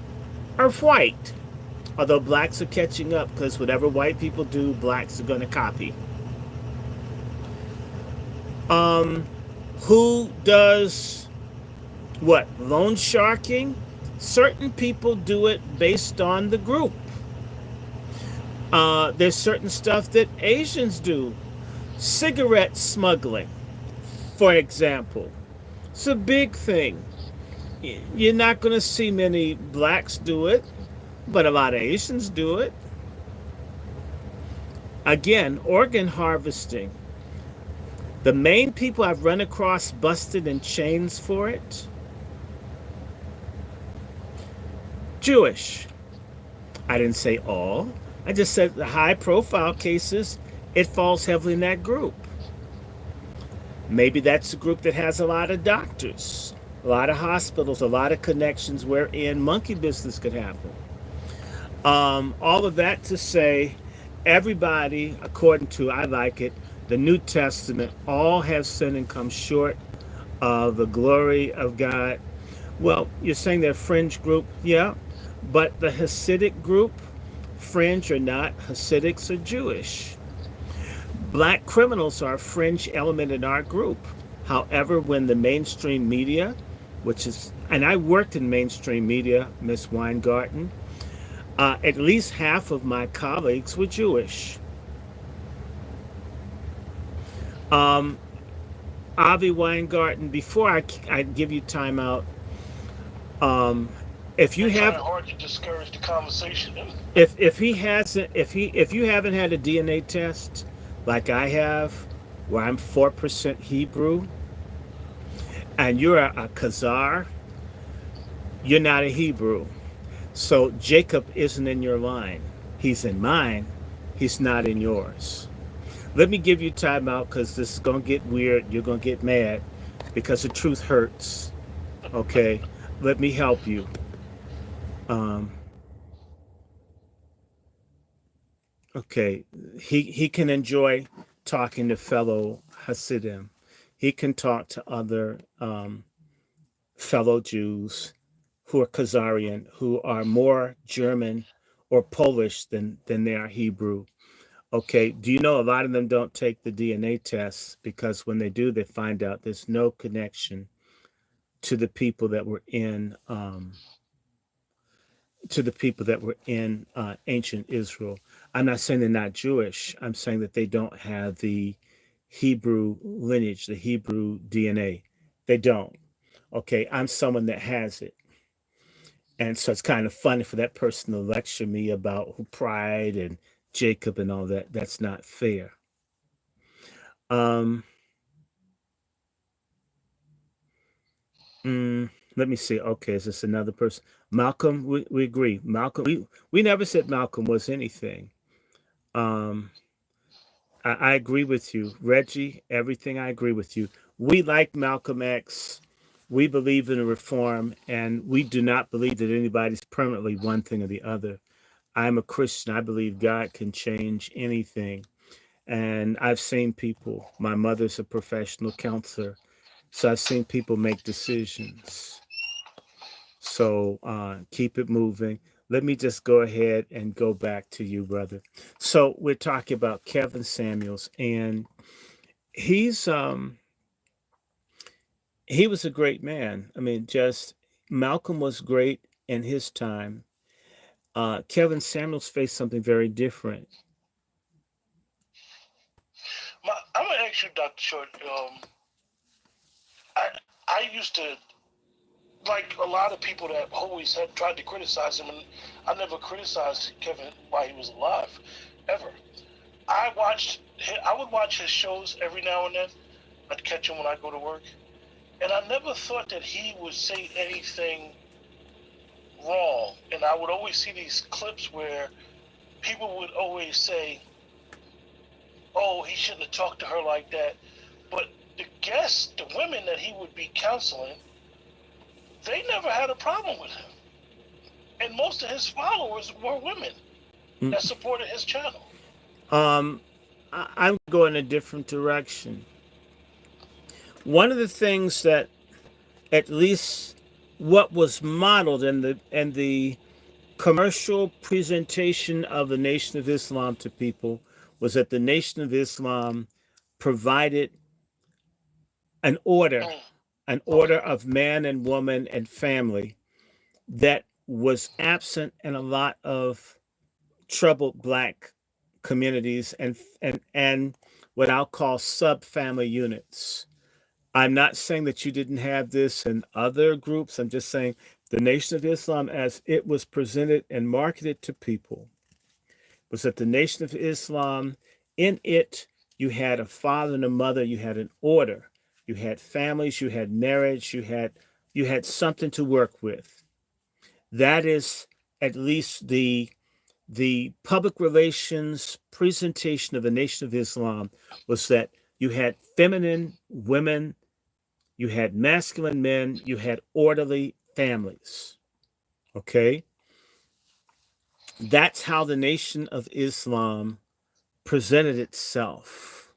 B: are white. Although blacks are catching up because whatever white people do, blacks are going to copy. Who does what? Loan sharking? Certain people do it based on the group. There's certain stuff that Asians do. Cigarette smuggling, for example. It's a big thing. You're not going to see many blacks do it, but a lot of Asians do it. Again, organ harvesting. The main people I've run across busted in chains for it, Jewish. I didn't say all. I just said the high profile cases, it falls heavily in that group. Maybe that's a group that has a lot of doctors, a lot of hospitals, a lot of connections wherein monkey business could happen. All of that to say, everybody, according to, I like it, the New Testament, all have sinned and come short of the glory of God. Well, you're saying they're a fringe group, yeah, but the Hasidic group, fringe or not, Hasidics are Jewish. Black criminals are a fringe element in our group. However, when the mainstream media, which is, and I worked in mainstream media, Miss Weingarten, at least half of my colleagues were Jewish. Avi Weingarten, before I give you time out, if you
A: It's kind
B: have
A: of hard to discourage the conversation.
B: if he hasn't if you haven't had a DNA test like I have, where I'm 4% Hebrew, and you're a Khazar, you're not a Hebrew. So Jacob isn't in your line. He's in mine. He's not in yours. Let me give you time out because this is gonna get weird. You're gonna get mad because the truth hurts. Okay, let me help you. Um, okay, he can enjoy talking to fellow Hasidim. He can talk to other fellow Jews who are Khazarian, who are more German or Polish than they are Hebrew. Okay, do you know a lot of them don't take the DNA tests because when they do, they find out there's no connection to the people that were in ancient Israel. I'm not saying they're not Jewish. I'm saying that they don't have the Hebrew lineage, the Hebrew DNA. They don't. Okay, I'm someone that has it. And so it's kind of funny for that person to lecture me about who pride and Jacob and all that. That's not fair. Um, Let me see. Okay, is this another person? Malcolm, we agree. Malcolm, we never said Malcolm was anything. Um, I agree with you. Reggie, everything I agree with you. We like Malcolm X. We believe in a reform, and we do not believe that anybody's permanently one thing or the other. I'm a Christian. I believe God can change anything. And I've seen people, my mother's a professional counselor, so I've seen people make decisions. So keep it moving. Let me just go ahead and go back to you, brother. So we're talking about Kevin Samuels, and he's he was a great man. I mean, just Malcolm was great in his time. Kevin Samuels faced something very different.
A: I'm gonna ask you, Dr. Short. I I used to like a lot of people that always had tried to criticize him, and I never criticized Kevin while he was alive, ever. I would watch his shows every now and then, I'd catch him when I go to work, and I never thought that he would say anything wrong. And I would always see these clips where people would always say, "Oh, he shouldn't have talked to her like that." But the guests, the women that he would be counseling, they never had a problem with him. And most of his followers were women that supported his channel.
B: I'm going a different direction. One of the things that, at least what was modeled in the commercial presentation of the Nation of Islam to people, was that the Nation of Islam provided an order, an order of man and woman and family that was absent in a lot of troubled black communities and what I'll call sub-family units. I'm not saying that you didn't have this in other groups. I'm just saying the Nation of Islam, as it was presented and marketed to people, was that the Nation of Islam, in it, you had a father and a mother, you had an order, you had families, you had marriage, you had something to work with. That is at least the public relations presentation of the Nation of Islam, was that you had feminine women, you had masculine men, you had orderly families. Okay? That's how the Nation of Islam presented itself.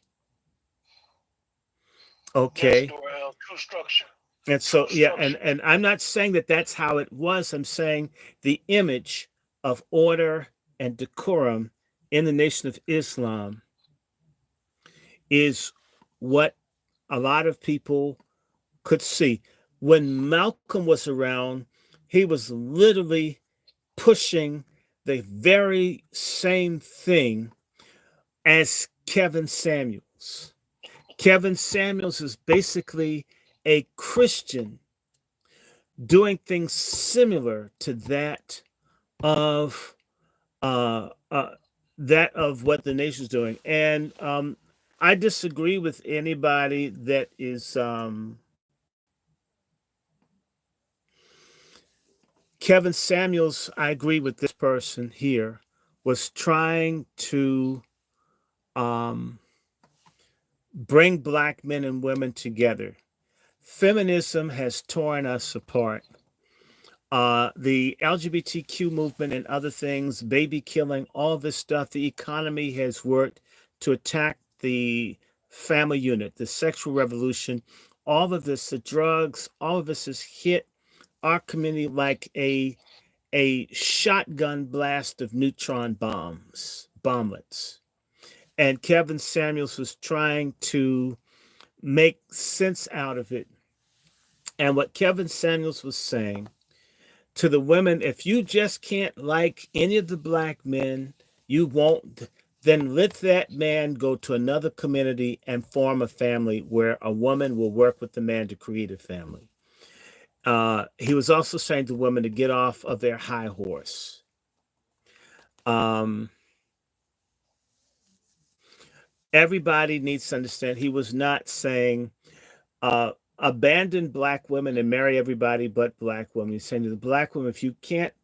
B: Okay?
A: Yes, true structure.
B: And so, yeah, and I'm not saying that that's how it was. I'm saying the image of order and decorum in the Nation of Islam is what a lot of people could see. When Malcolm was around, he was literally pushing the very same thing as Kevin Samuels. Kevin Samuels is basically a Christian doing things similar to that of what the nation's doing. And I disagree with anybody that is Kevin Samuels. I agree with this person here, was trying to bring black men and women together. Feminism has torn us apart. The LGBTQ movement and other things, baby killing, all this stuff, the economy has worked to attack the family unit, the sexual revolution, all of this, the drugs, all of this has hit our community like a shotgun blast of neutron bomblets. And Kevin Samuels was trying to make sense out of it. And what Kevin Samuels was saying to the women, if you just can't like any of the black men, you won't, then let that man go to another community and form a family where a woman will work with the man to create a family. He was also saying to women to get off of their high horse. Everybody needs to understand he was not saying abandon black women and marry everybody but black women. He's saying to the black women, if you can't,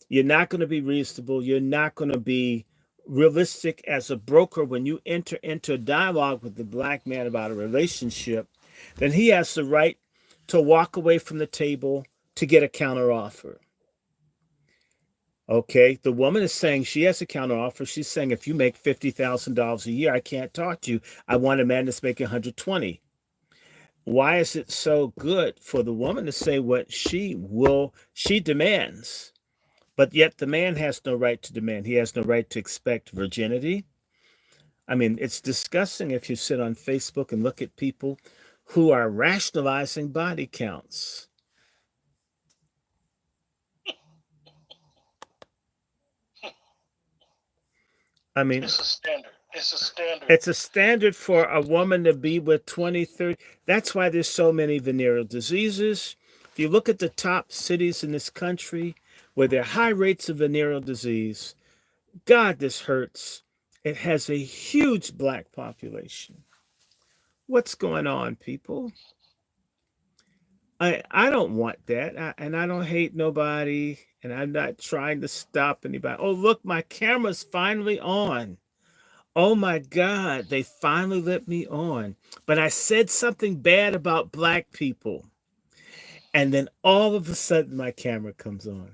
B: you're not going to be reasonable. You're not going to be realistic as a broker when you enter into a dialogue with the black man about a relationship, then he has the right to walk away from the table to get a counteroffer. Okay, the woman is saying she has a counteroffer. She's saying, if you make $50,000 a year, I can't talk to you. I want a man that's making 120. Why is it so good for the woman to say what she demands, but yet the man has no right to demand? He has no right to expect virginity. I mean, it's disgusting if you sit on Facebook and look at people who are rationalizing body counts. I mean,
A: it's a standard.
B: It's a standard for a woman to be with 20, 30. That's why there's so many venereal diseases. If you look at the top cities in this country where there are high rates of venereal disease, God, this hurts. It has a huge black population. What's going on, people? I don't want that, and I don't hate nobody, and I'm not trying to stop anybody. Oh, look, my camera's finally on. Oh my God, they finally let me on. But I said something bad about black people, and then all of a sudden my camera comes on.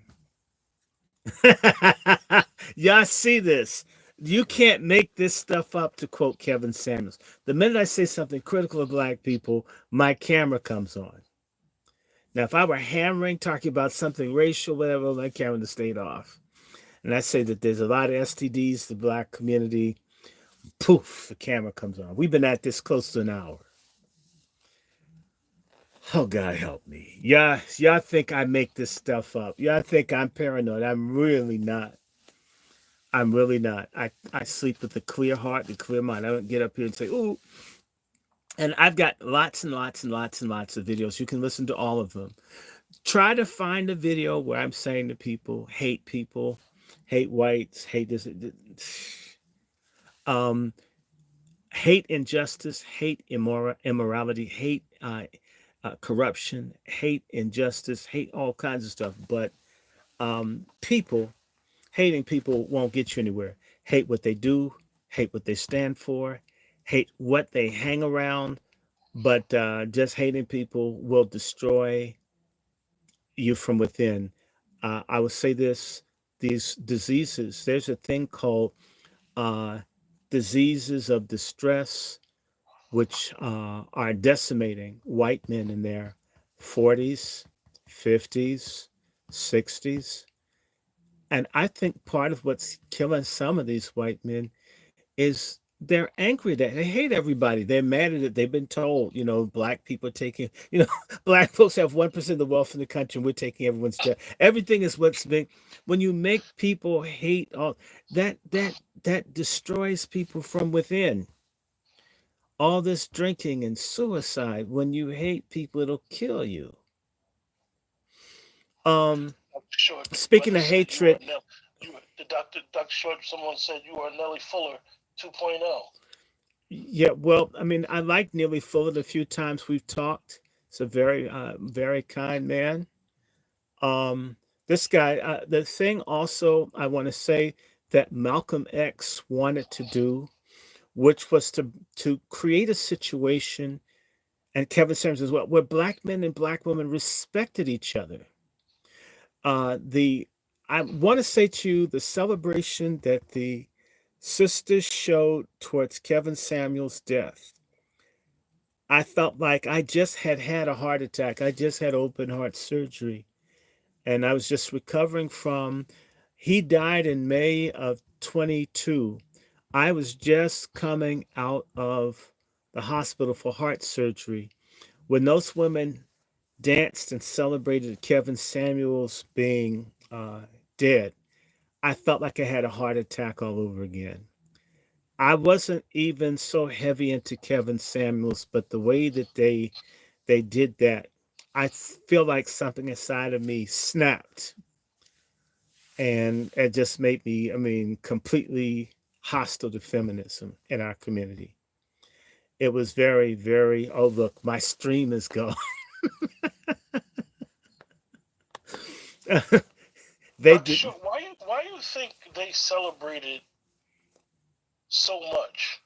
B: Y'all see this? You can't make this stuff up, to quote Kevin Samuels. The minute I say something critical of black people, my camera comes on. Now, if I were hammering, talking about something racial, whatever, my camera would have stayed off. And I say that there's a lot of STDs, the black community, poof, the camera comes on. We've been at this close to an hour. Oh, God help me. Y'all think I make this stuff up. Y'all think I'm paranoid. I'm really not. I'm really not. I sleep with a clear heart, a clear mind. I don't get up here and say, ooh. And I've got lots and lots and lots and lots of videos. You can listen to all of them. Try to find a video where I'm saying to people, hate whites, hate this, um, hate injustice, hate immorality, hate corruption, hate injustice, hate all kinds of stuff. But people, hating people won't get you anywhere. Hate what they do, hate what they stand for, hate what they hang around. But just hating people will destroy you from within. I would say this: these diseases. There's a thing called uh, diseases of distress, which are decimating white men in their 40s, 50s, 60s. And I think part of what's killing some of these white men is they're angry that they hate everybody. They're mad at it. They've been told, black people are taking, black folks have 1% of the wealth in the country and we're taking everyone's job. Everything is what's been, when you make people hate all that destroys people from within. All this drinking and suicide, when you hate people, it'll kill you. Um,
A: Short,
B: Speaking
A: brother
B: of
A: said you are
B: hatred,
A: Nell. You the Doctor Short. Someone said you are Nellie Fuller 2.0.
B: yeah, well, I mean, I like Neely Fuller the few times we've talked. He's a very kind man. Um, this guy, the thing also I want to say that Malcolm X wanted to do, which was to create a situation, and Kevin Samuels as well, where black men and black women respected each other. The I want to say to you the celebration that the sisters showed towards Kevin Samuels' death. I felt like I just had a heart attack. I just had open heart surgery, and I was just recovering from. He died in May of 22. I was just coming out of the hospital for heart surgery when those women danced and celebrated Kevin Samuels being dead. I felt like I had a heart attack all over again. I wasn't even so heavy into Kevin Samuels, but the way that they did that, I feel like something inside of me snapped, and it just made me, I mean, completely hostile to feminism in our community. It was very, very. Oh, look, my stream is gone. They
A: Doctor
B: did.
A: Short, why you think they celebrated so much?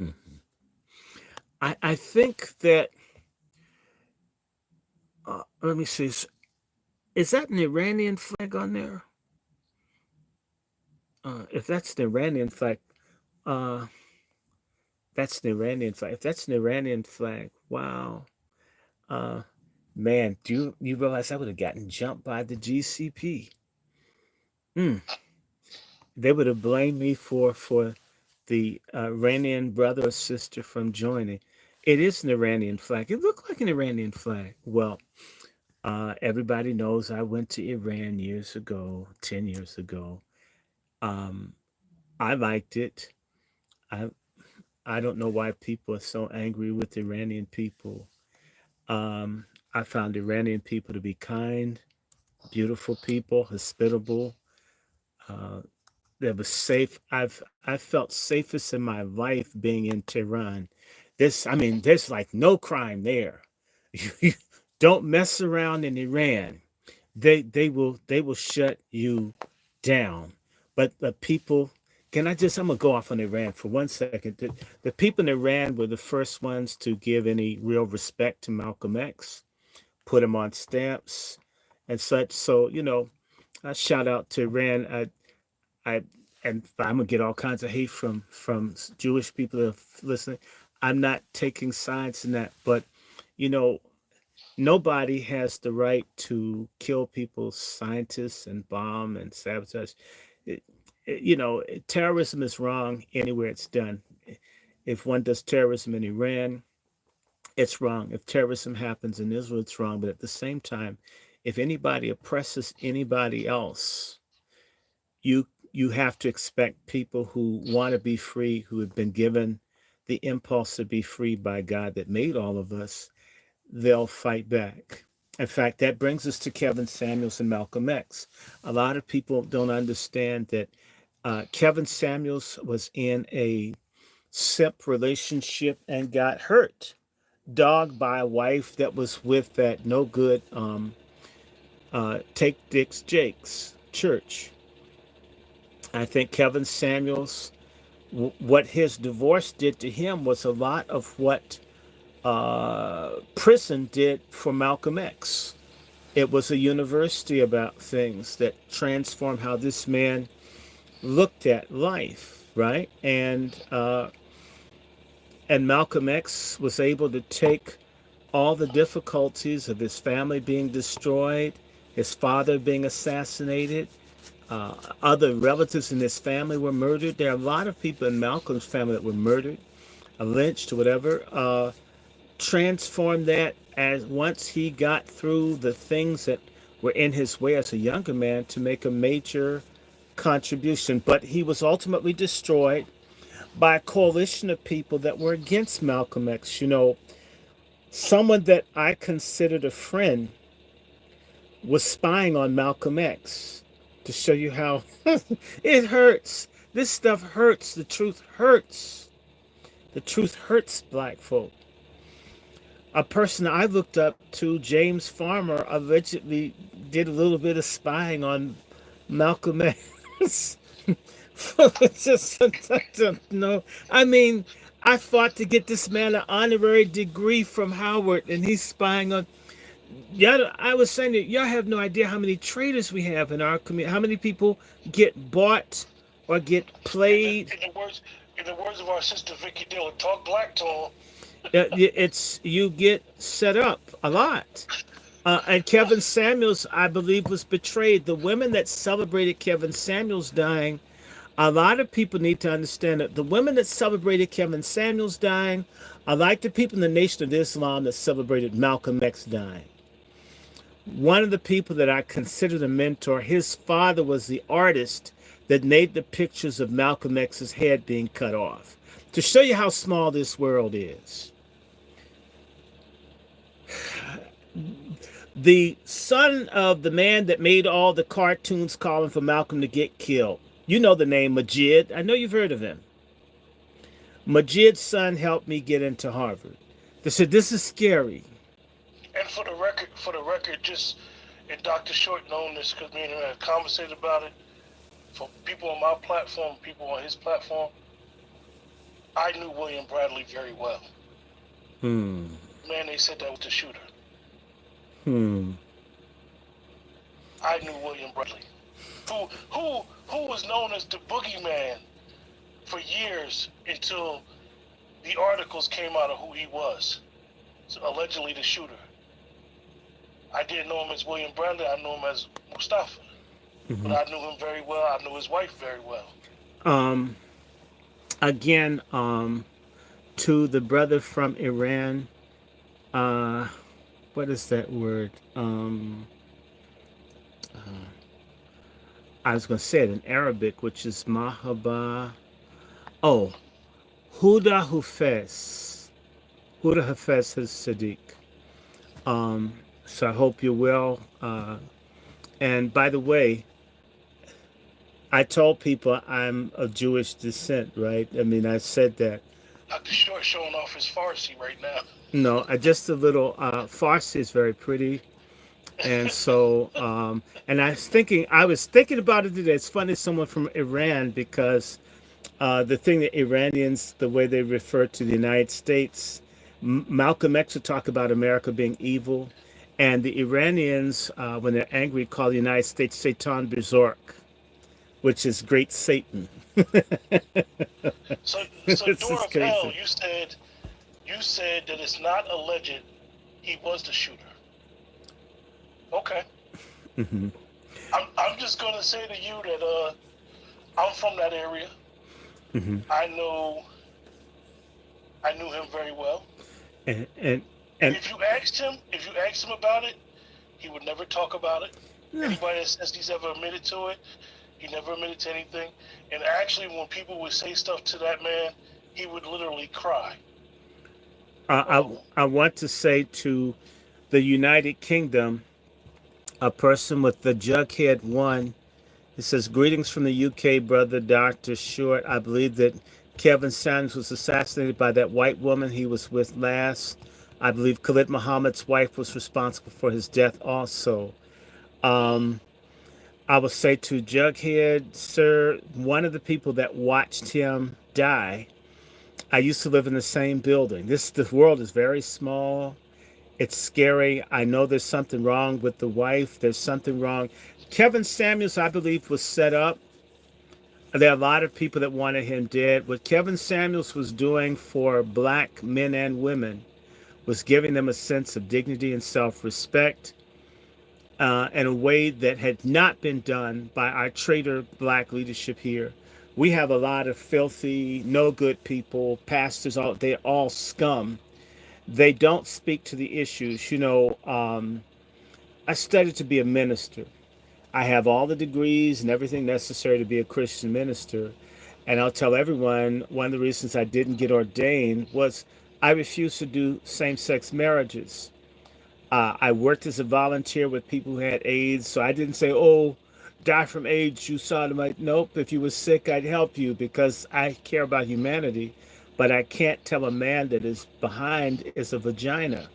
B: Mhm. I think that. Let me see. Is that an Iranian flag on there? If that's the Iranian flag, uh, that's the Iranian flag. If that's an Iranian flag, wow. Uh, Man, do you realize I would have gotten jumped by the GCP? Mm, they would have blamed me for the Iranian brother or sister from joining. It is an Iranian flag. It looked like an Iranian flag. Well, everybody knows I went to Iran years ago, 10 years ago. Um, I liked it. I I don't know why people are so angry with Iranian people. Um, I found Iranian people to be kind, beautiful people, hospitable. Uh, that was safe. I felt safest in my life being in Tehran. I mean, there's like no crime there. You don't mess around in Iran. They will shut you down. But the people, I'm gonna go off on Iran for 1 second. The people in Iran were the first ones to give any real respect to Malcolm X, put him on stamps and such. So, I shout out to Iran. I and I'm gonna get all kinds of hate from Jewish people that are listening. I'm not taking sides in that, but you know, nobody has the right to kill people, scientists, and bomb and sabotage. It, terrorism is wrong anywhere it's done. If one does terrorism in Iran, it's wrong. If terrorism happens in Israel, it's wrong. But at the same time, if anybody oppresses anybody else, you have to expect people who want to be free, who have been given the impulse to be free by God that made all of us, they'll fight back. In fact, that brings us to Kevin Samuels and Malcolm X. A lot of people don't understand that Kevin Samuels was in a simp relationship and got hurt, dogged by a wife that was with that no good Take Dicks Jakes church. I think Kevin Samuels, what his divorce did to him was a lot of what prison did for Malcolm X. It was a university about things that transformed how this man looked at life, right? And Malcolm X was able to take all the difficulties of his family being destroyed, his father being assassinated, other relatives in his family were murdered. There are a lot of people in Malcolm's family that were murdered, lynched, or whatever. Transformed that as once he got through the things that were in his way as a younger man to make a major contribution. But he was ultimately destroyed by a coalition of people that were against Malcolm X. Someone that I considered a friend was spying on Malcolm X, to show you how it hurts. This stuff hurts. The truth hurts. The truth hurts black folk. A person I looked up to, James Farmer, allegedly did a little bit of spying on Malcolm X. Just, I don't know. I mean, I fought to get this man an honorary degree from Howard, and he's spying on. Yeah, I was saying that y'all have no idea how many traitors we have in our community. How many people get bought or get played.
A: In the words of our sister Vicky Dillon, talk black to him.
B: You get set up a lot. And Kevin Samuels, I believe, was betrayed. The women that celebrated Kevin Samuels dying, a lot of people need to understand that the women that celebrated Kevin Samuels dying are like the people in the Nation of Islam that celebrated Malcolm X dying. One of the people that I considered a mentor, his father was the artist that made the pictures of Malcolm X's head being cut off. To show you how small this world is. The son of the man that made all the cartoons calling for Malcolm to get killed. You know the name Majid. I know you've heard of him. Majid's son helped me get into Harvard. They said, this is scary.
A: And for the record, just, and Dr. Short known this because me and him had conversated about it. For people on my platform, people on his platform, I knew William Bradley very well. Man, they said that was the shooter. I knew William Bradley, who was known as the boogeyman for years until the articles came out of who he was. So allegedly the shooter. I didn't know him as William Bradley. I knew him as Mustafa. But I knew him very well. I knew his wife very well.
B: Again, to the brother from Iran, what is that word? I was going to say it in Arabic, which is mahaba. Oh, Huda Hufez. Huda Hafez his Sadiq. So I hope you're well. And by the way, I told people I'm of Jewish descent, right? I mean, I said that.
A: Dr. Short showing off his Farsi right now.
B: No, I just a little. Farsi is very pretty, and so and I was thinking about it today. It's funny, someone from Iran, because the thing that Iranians, the way they refer to the United States, Malcolm X would talk about America being evil, and the Iranians, when they're angry, call the United States Satan Bezork, which is great Satan.
A: So
B: This
A: Door
B: is
A: of Hell,
B: crazy.
A: you said that it's not alleged he was the shooter. Okay.
B: Hmm.
A: I'm just gonna say to you that I'm from that area.
B: Hmm.
A: I knew him very well.
B: And
A: If you asked him about it, he would never talk about it. Anybody that says he's ever admitted to it, he never admitted to anything. And actually, when people would say stuff to that man, he would literally cry.
B: I want to say to the United Kingdom, a person with the Jughead one. It says, "Greetings from the UK, brother Dr. Short. I believe that Kevin Samuels was assassinated by that white woman he was with last. I believe Khalid Muhammad's wife was responsible for his death also." Um, I will say to Jughead, sir, one of the people that watched him die, I used to live in the same building. The world is very small. It's scary. I know there's something wrong with the wife. There's something wrong. Kevin Samuels, I believe, was set up. There are a lot of people that wanted him dead. What Kevin Samuels was doing for black men and women was giving them a sense of dignity and self-respect in a way that had not been done by our traitor black leadership here. We have a lot of filthy, no good people, pastors, they're all scum. They don't speak to the issues. I studied to be a minister. I have all the degrees and everything necessary to be a Christian minister. And I'll tell everyone, one of the reasons I didn't get ordained was I refused to do same-sex marriages. I worked as a volunteer with people who had AIDS, so I didn't say, "Oh, die from AIDS, you sodomite." Nope, if you were sick, I'd help you because I care about humanity. But I can't tell a man that his behind is a vagina.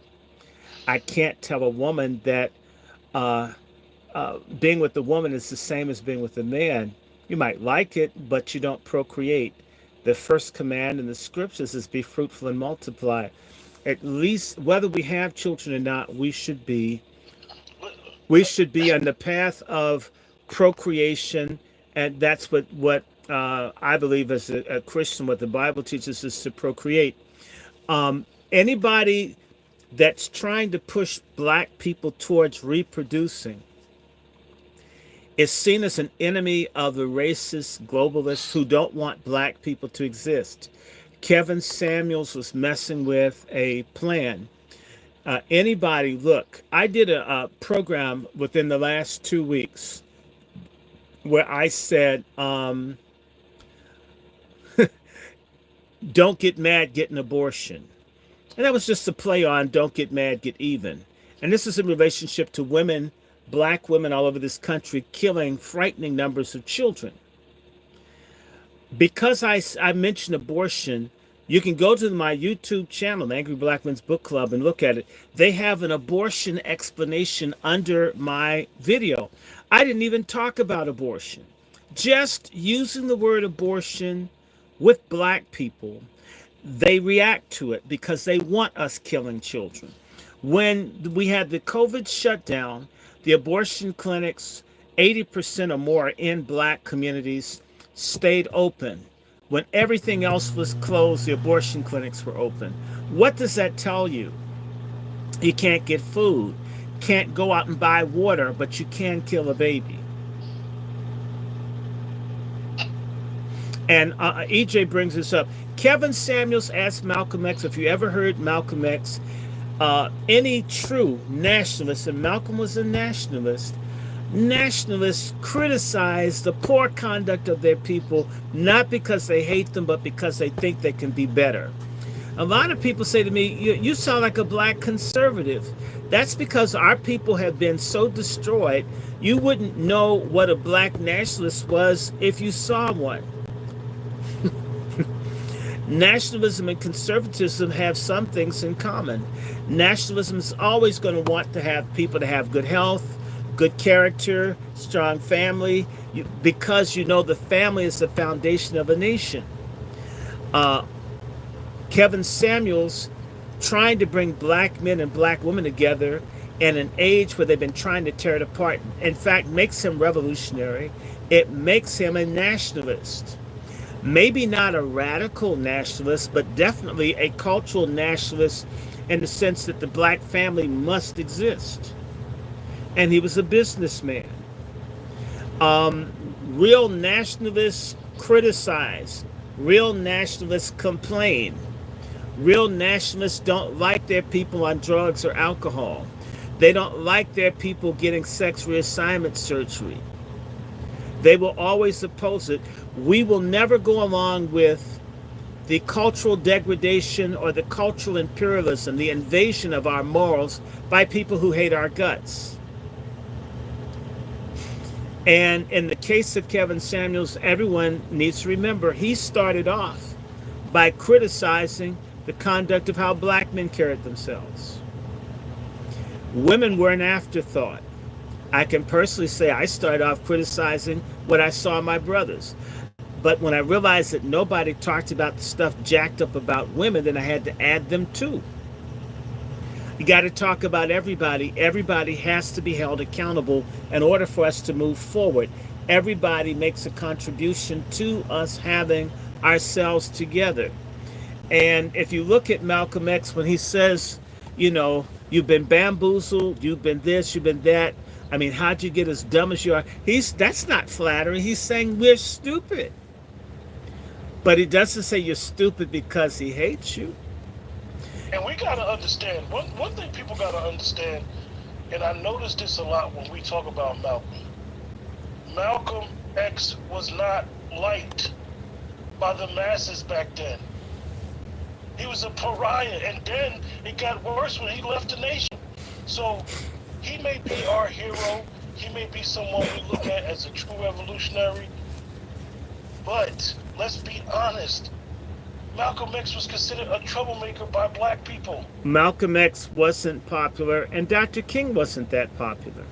B: I can't tell a woman that uh, being with the woman is the same as being with the man. You might like it, but you don't procreate. The first command in the scriptures is be fruitful and multiply. At least, whether we have children or not, we should be on the path of procreation, and that's what I believe as a Christian. What the Bible teaches is to procreate. Anybody that's trying to push black people towards reproducing is seen as an enemy of the racist globalists who don't want black people to exist. Kevin Samuels was messing with a plan. Look, I did a program within the last 2 weeks where I said, don't get mad, get an abortion. And that was just a play on don't get mad, get even. And this is in relationship to women, black women all over this country, killing frightening numbers of children. Because I mentioned abortion, you can go to my YouTube channel, the Angry Black Men's Book Club, and look at it. They have an abortion explanation under my video. I didn't even talk about abortion. Just using the word abortion with black people, they react to it because they want us killing children. When we had the COVID shutdown, the abortion clinics, 80% or more in black communities, stayed open. When everything else was closed, the abortion clinics were open. What does that tell you? You can't get food, can't go out and buy water, but you can kill a baby. And EJ brings this up. Kevin Samuels asked Malcolm X, if you ever heard Malcolm X, any true nationalist, and Malcolm was a nationalists criticize the poor conduct of their people, not because they hate them, but because they think they can be better. A lot of people say to me, you sound like a black conservative. That's because our people have been so destroyed, you wouldn't know what a black nationalist was if you saw one. Nationalism and conservatism have some things in common. Nationalism is always going to want to have people to have good health, good character, strong family, because you know the family is the foundation of a nation. Kevin Samuels trying to bring black men and black women together in an age where they've been trying to tear it apart, in fact, makes him revolutionary. It makes him a nationalist. Maybe not a radical nationalist, but definitely a cultural nationalist in the sense that the black family must exist. And he was a businessman. Real nationalists criticize. Real nationalists complain. Real nationalists don't like their people on drugs or alcohol. They don't like their people getting sex reassignment surgery. They will always oppose it. We will never go along with the cultural degradation or the cultural imperialism, the invasion of our morals by people who hate our guts. And in the case of Kevin Samuels, everyone needs to remember he started off by criticizing the conduct of how black men carried themselves. Women were an afterthought. I can personally say I started off criticizing what I saw in my brothers. But when I realized that nobody talked about the stuff jacked up about women, then I had to add them too. You got to talk about everybody. Everybody has to be held accountable in order for us to move forward. Everybody makes a contribution to us having ourselves together. And if you look at Malcolm X, when he says, you know, you've been bamboozled, you've been this, you've been that. I mean, how'd you get as dumb as you are? That's not flattering. He's saying we're stupid. But he doesn't say you're stupid because he hates you.
A: And we got to understand, one thing people got to understand, and I noticed this a lot when we talk about Malcolm. Malcolm X was not liked by the masses back then. He was a pariah, and then it got worse when he left the nation. So he may be our hero. He may be someone we look at as a true revolutionary. But let's be honest. Malcolm X was considered a troublemaker by black people.
B: Malcolm X wasn't popular, and Dr. King wasn't that popular.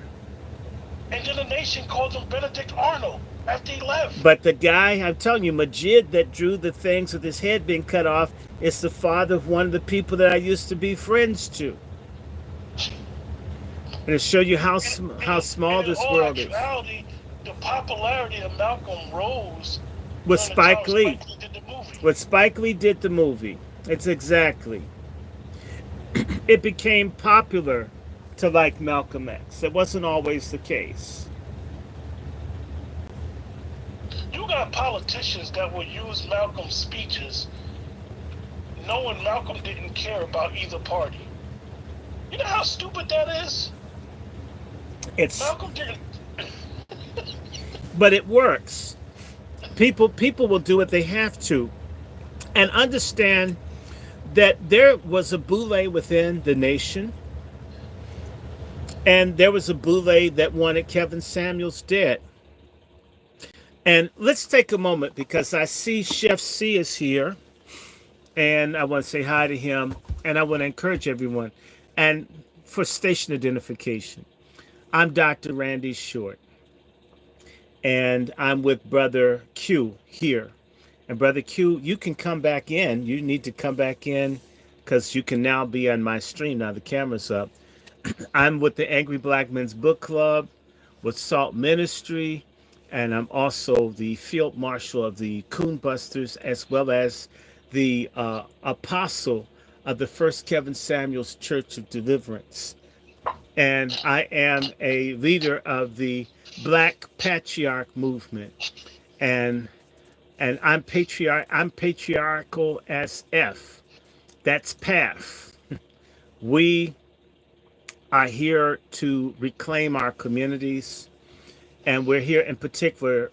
A: And then the nation called him Benedict Arnold after he left.
B: But the guy, I'm telling you, Majid, that drew the things with his head being cut off, is the father of one of the people that I used to be friends to. And to show you how small this world is.
A: The popularity of Malcolm rose
B: with Spike Lee.
A: When
B: Spike Lee did the movie. It's exactly. It became popular to like Malcolm X. It wasn't always the case.
A: You got politicians that will use Malcolm's speeches knowing Malcolm didn't care about either party. You know how stupid that is? Malcolm didn't.
B: But it works. People will do what they have to. And understand that there was a Boule within the nation. And there was a Boule that wanted Kevin Samuels dead. And let's take a moment because I see Chef C is here. And I want to say hi to him. And I want to encourage everyone. And for station identification, I'm Dr. DrRandyShort. And I'm with Brother Q here. And Brother Q, you can come back in. You need to come back in because you can now be on my stream. Now the camera's up. I'm with the Angry Black Men's Book Club, with Salt Ministry, and I'm also the Field Marshal of the Coon Busters, as well as the apostle of the First Kevin Samuels Church of Deliverance. And I am a leader of the Black Patriarch movement. And I'm patriarchal as F. That's PAF. We are here to reclaim our communities, and we're here in particular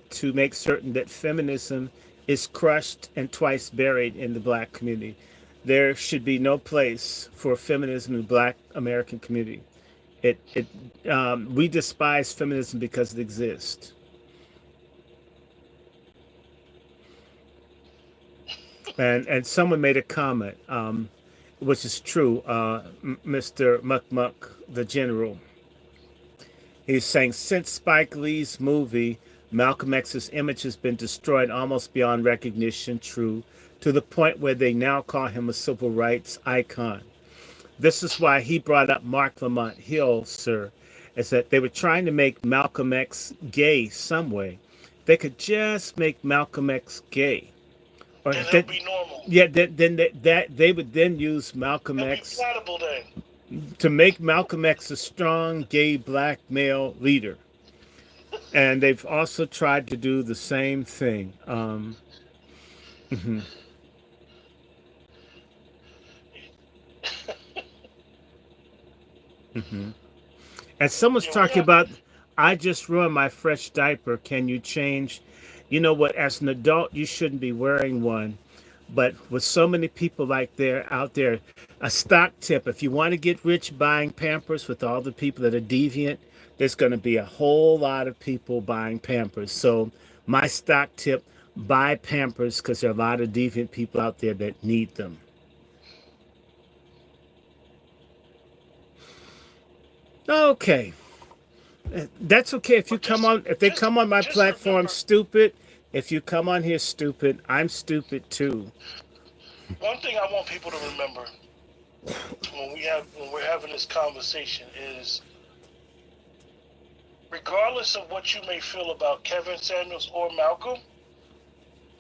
B: to make certain that feminism is crushed and twice buried in the black community. there should be no place for feminism in the Black American community. We despise feminism because it exists. And someone made a comment, which is true. Mr. Muck Muck, the general, he's saying since Spike Lee's movie, Malcolm X's image has been destroyed almost beyond recognition. True, to the point where they now call him a civil rights icon. This is why he brought up Mark Lamont Hill, sir, is that they were trying to make Malcolm X gay some way. They could just make Malcolm X gay. Or
A: and it'll be normal.
B: Yeah, they would then use Malcolm
A: It'll
B: X
A: be palatable then.
B: to make Malcolm X a strong gay black male leader. And they've also tried to do the same thing. Mhm. Mhm. And someone's
A: Yeah,
B: talking about, I just ruined my fresh diaper. Can you change? You know what? As an adult, you shouldn't be wearing one. But with so many people like out there, a stock tip: if you want to get rich buying Pampers with all the people that are deviant, there's going to be a whole lot of people buying Pampers. So my stock tip: buy Pampers, because there are a lot of deviant people out there that need them. Okay. That's okay if you come on. If they come on my platform
A: remember,
B: stupid, if you come on here stupid, I'm stupid too.
A: one thing I want people to remember when we're having this conversation is, regardless of what you may feel about Kevin Samuels or Malcolm,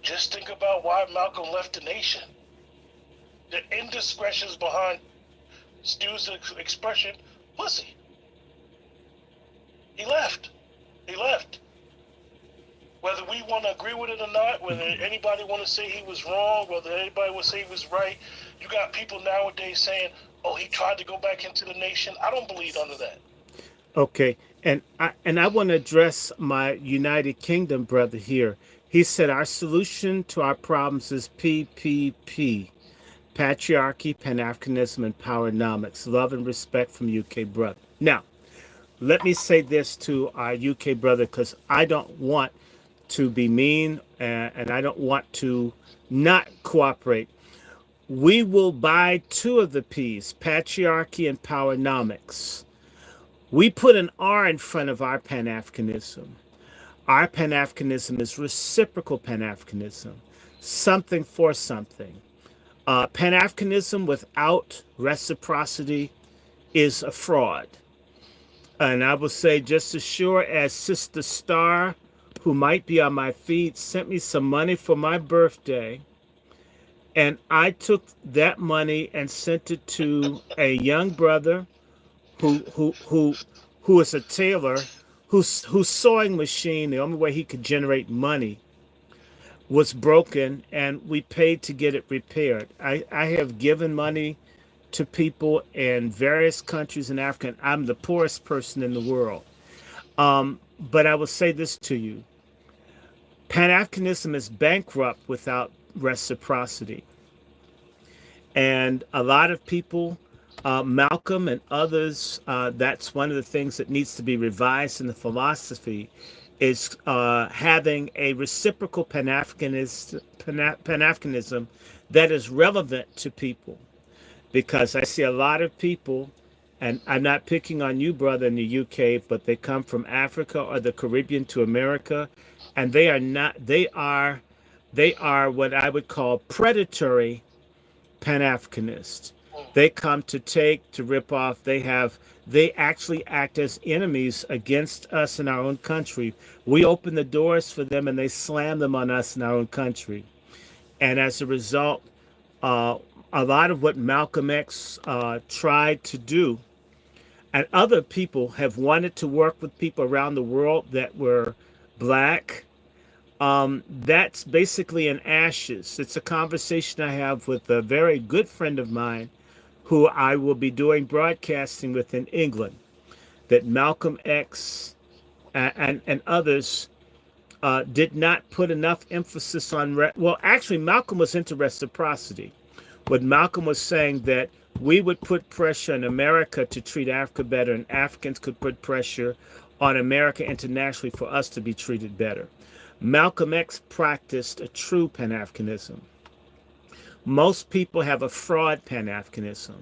A: just think about why Malcolm left the nation. The indiscretions behind Stu's expression, pussy. He left. He left. Whether we want to agree with it or not, whether anybody want to say he was wrong, whether anybody will say he was right, you got people nowadays saying, oh, he tried to go back into the nation. I don't believe none of that.
B: Okay, and I want to address my United Kingdom brother here. He said our solution to our problems is PPP: patriarchy, Pan-Africanism, and powernomics. Love and respect from UK brother. Now, let me say this to our UK brother, because I don't want to be mean, and I don't want to not cooperate. We will buy two of the P's: patriarchy and powernomics. We put an R in front of our Pan-Africanism. Our Pan-Africanism is reciprocal Pan-Africanism, something for something. Pan-Africanism without reciprocity is a fraud. And I will say, just as sure as Sister Star, who might be on my feed, sent me some money for my birthday, and I took that money and sent it to a young brother who is a tailor, whose sewing machine, the only way he could generate money, was broken, and we paid to get it repaired. I have given money to people in various countries in Africa, and I'm the poorest person in the world. But I will say this to you: Pan-Africanism is bankrupt without reciprocity. And a lot of people, Malcolm and others, that's one of the things that needs to be revised in the philosophy, is having a reciprocal Pan-Africanism that is relevant to people. Because I see a lot of people, and I'm not picking on you, brother, in the UK, but they come from Africa or the Caribbean to America, and they are what I would call predatory Pan-Africanists. They come to rip off. They actually act as enemies against us in our own country. We open the doors for them, and they slam them on us in our own country. And as a result, a lot of what Malcolm X tried to do, and other people have wanted to work with people around the world that were black, that's basically in ashes. It's a conversation I have with a very good friend of mine who I will be doing broadcasting with in England, that Malcolm X and others did not put enough emphasis on, well, actually, Malcolm was into reciprocity. What Malcolm was saying, that we would put pressure on America to treat Africa better, and Africans could put pressure on America internationally for us to be treated better. Malcolm X practiced a true Pan-Africanism. Most people have a fraud Pan-Africanism.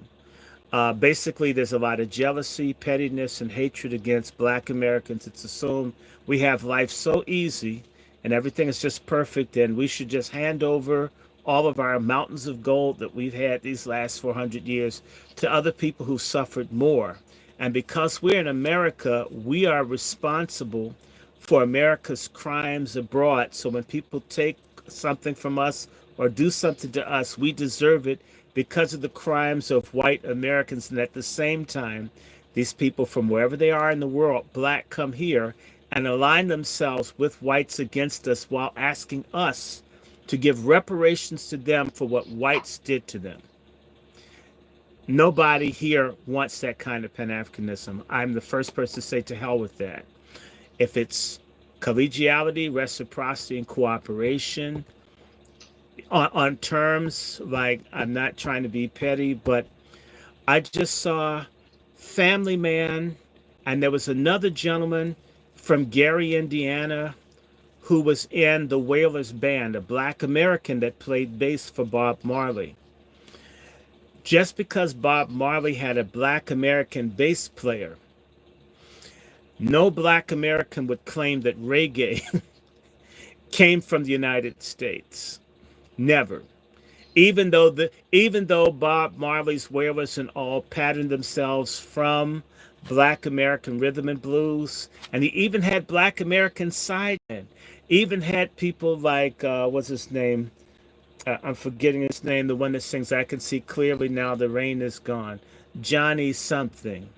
B: Basically, there's a lot of jealousy, pettiness, and hatred against Black Americans. It's assumed we have life so easy and everything is just perfect, and we should just hand over all of our mountains of gold that we've had these last 400 years to other people who suffered more. And because we're in America, we are responsible for America's crimes abroad. So when people take something from us or do something to us, we deserve it because of the crimes of white Americans. And at the same time, these people from wherever they are in the world, Black, come here and align themselves with whites against us while asking us to give reparations to them for what whites did to them. Nobody here wants that kind of Pan-Africanism. I'm the first person to say to hell with that. If it's collegiality, reciprocity, and cooperation on terms, like, I'm not trying to be petty, but I just saw Family Man, and there was another gentleman from Gary, Indiana, who was in the Wailers band, a Black American that played bass for Bob Marley. Just because Bob Marley had a Black American bass player, no Black American would claim that reggae came from the United States. Never. Even though Bob Marley's Wailers and all patterned themselves from Black American rhythm and blues, and he even had Black American sidemen. Even had people like what's his name? I'm forgetting his name. The one that sings "I Can See Clearly Now the Rain Is Gone." Johnny something.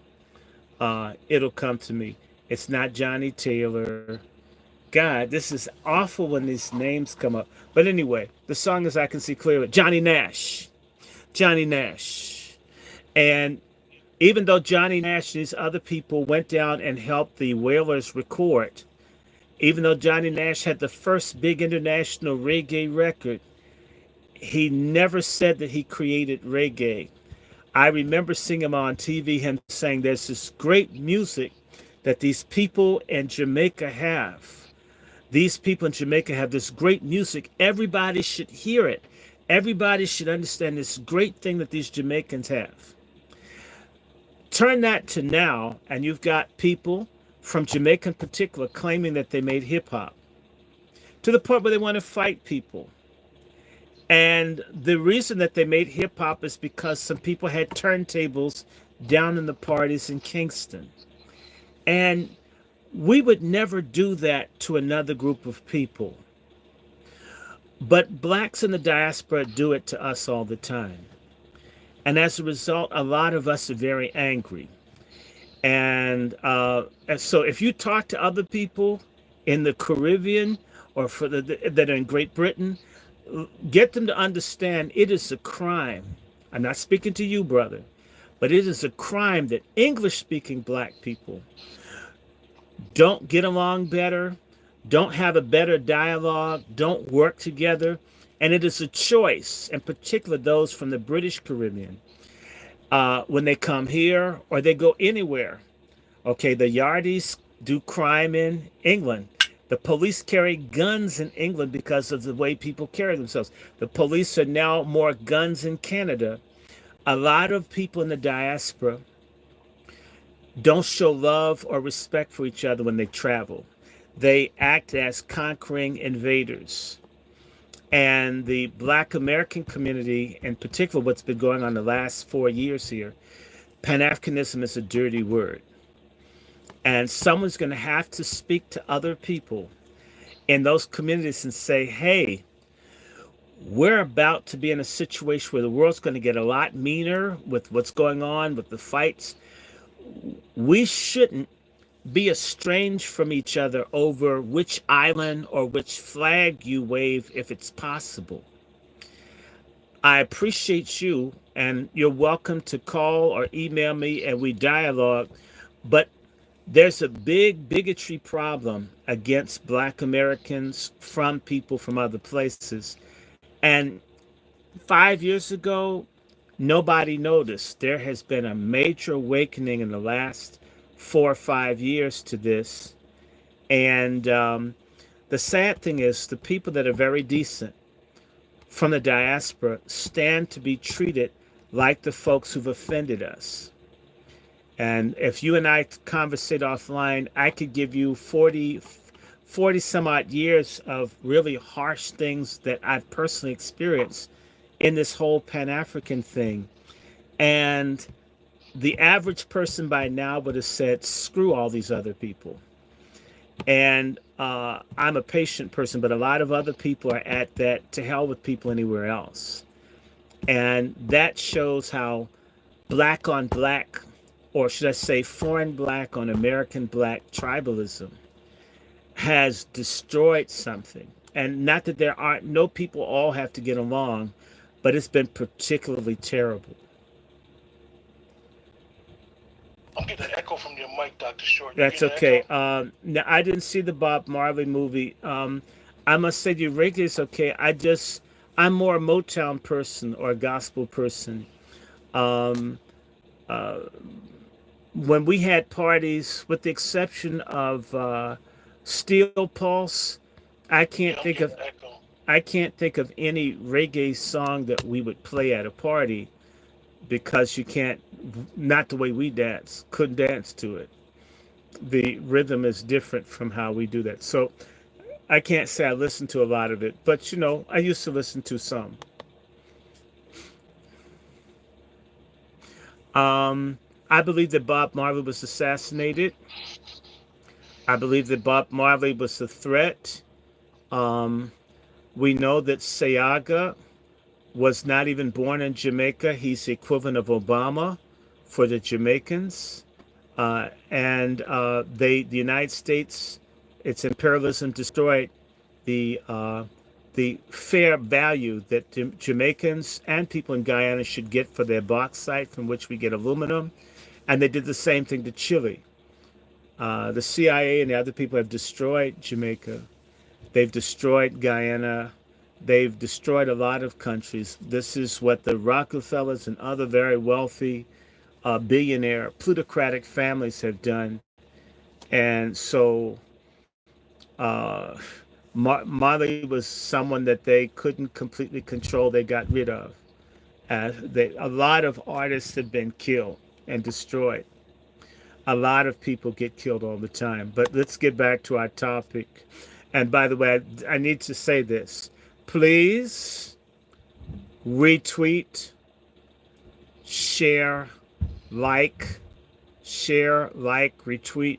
B: It'll come to me. It's not Johnny Taylor. God, this is awful when these names come up. But anyway, the song is "I Can See Clearly." Johnny Nash. Johnny Nash. And even though Johnny Nash and these other people went down and helped the Wailers record, even though Johnny Nash had the first big international reggae record, he never said that he created reggae. I remember seeing him on TV, him saying there's this great music that these people in Jamaica have. These people in Jamaica have this great music. Everybody should hear it. Everybody should understand this great thing that these Jamaicans have. Turn that to now, and you've got people from Jamaica in particular claiming that they made hip hop to the point where they want to fight people. And the reason that they made hip hop is because some people had turntables down in the parties in Kingston. And we would never do that to another group of people. But Blacks in the diaspora do it to us all the time. And as a result, a lot of us are very angry. And so if you talk to other people in the Caribbean or that are in Great Britain, get them to understand it is a crime. I'm not speaking to you, brother, but it is a crime that English-speaking Black people don't get along better, don't have a better dialogue, don't work together. And it is a choice, in particular those from the British Caribbean, when they come here or they go anywhere. Okay, the Yardies do crime in England. The police carry guns in England because of the way people carry themselves. The police are now more guns in Canada. A lot of people in the diaspora don't show love or respect for each other when they travel. They act as conquering invaders. And the Black American community, in particular, what's been going on the last 4 years here, Pan-Africanism is a dirty word. And someone's going to have to speak to other people in those communities and say, hey, we're about to be in a situation where the world's going to get a lot meaner with what's going on, with the fights. We shouldn't be estranged from each other over which island or which flag you wave if it's possible. I appreciate you, and you're welcome to call or email me and we dialogue, but there's a big bigotry problem against Black Americans from people from other places. And 5 years ago, nobody noticed. There has been a major awakening in the last 4 or 5 years to this. And the sad thing is, the people that are very decent from the diaspora stand to be treated like the folks who've offended us. And if you and I conversate offline, I could give you 40 some odd years of really harsh things that I've personally experienced in this whole Pan African thing. And the average person by now would have said, screw all these other people. And I'm a patient person, but a lot of other people are at that, to hell with people anywhere else. And that shows how black on black, or should I say foreign black on American black tribalism has destroyed something. And not that there aren't, no people all have to get along, but it's been particularly terrible.
A: I'm getting an echo from your mic, Dr. Short. You
B: That's
A: getting an
B: okay.
A: echo?
B: Now, I didn't see the Bob Marley movie. I must say, you reggae is okay. I'm more a Motown person or a gospel person. Um, uh, when we had parties, with the exception of Steel Pulse, I can't
A: Yeah, I'm
B: think
A: getting
B: of
A: an echo.
B: I can't think of any reggae song that we would play at a party, because you can't, not the way we dance, couldn't dance to it. The rhythm is different from how we do that. So I can't say I listen to a lot of it, but I used to listen to some. I believe that Bob Marley was assassinated. I believe that Bob Marley was a threat. Um, we know that Seaga was not even born in Jamaica. He's the equivalent of Obama for the Jamaicans. And the United States, its imperialism destroyed the fair value that Jamaicans and people in Guyana should get for their bauxite, from which we get aluminum. And they did the same thing to Chile. The CIA and the other people have destroyed Jamaica. They've destroyed Guyana. They've destroyed a lot of countries. This is what the Rockefellers and other very wealthy, billionaire, plutocratic families have done. And so Marley was someone that they couldn't completely control. They got rid of. A lot of artists have been killed and destroyed. A lot of people get killed all the time. But let's get back to our topic. And by the way, I need to say this. Please retweet, share, retweet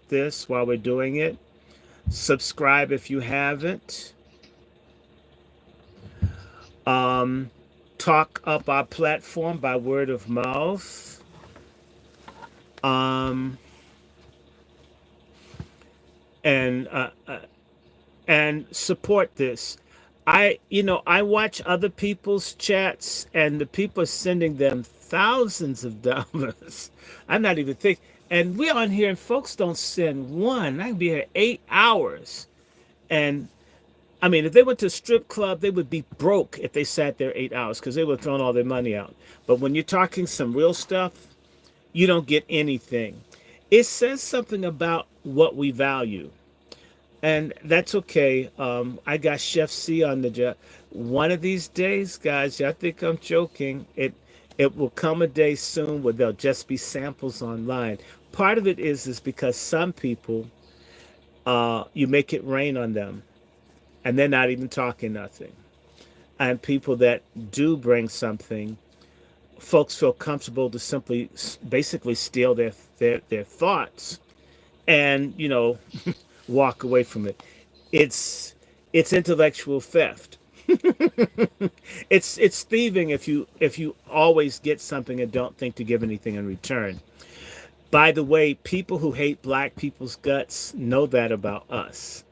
B: this while we're doing it. Subscribe if you haven't. Talk up our platform by word of mouth. And support this. I watch other people's chats, and the people are sending them thousands of dollars. I'm not even thinking. And we're on here, and folks don't send one. I can be here 8 hours. And I mean, if they went to a strip club, they would be broke if they sat there 8 hours, because they would have thrown all their money out. But when you're talking some real stuff, you don't get anything. It says something about what we value. And that's okay. I got Chef C on the job. One of these days, guys, I think I'm joking. It will come a day soon where there'll just be samples online. Part of it is because some people, you make it rain on them, and they're not even talking nothing. And people that do bring something, folks feel comfortable to simply, basically steal their thoughts, and walk away from it. It's intellectual theft. It's thieving if you always get something and don't think to give anything in return. By the way, people who hate black people's guts know that about us.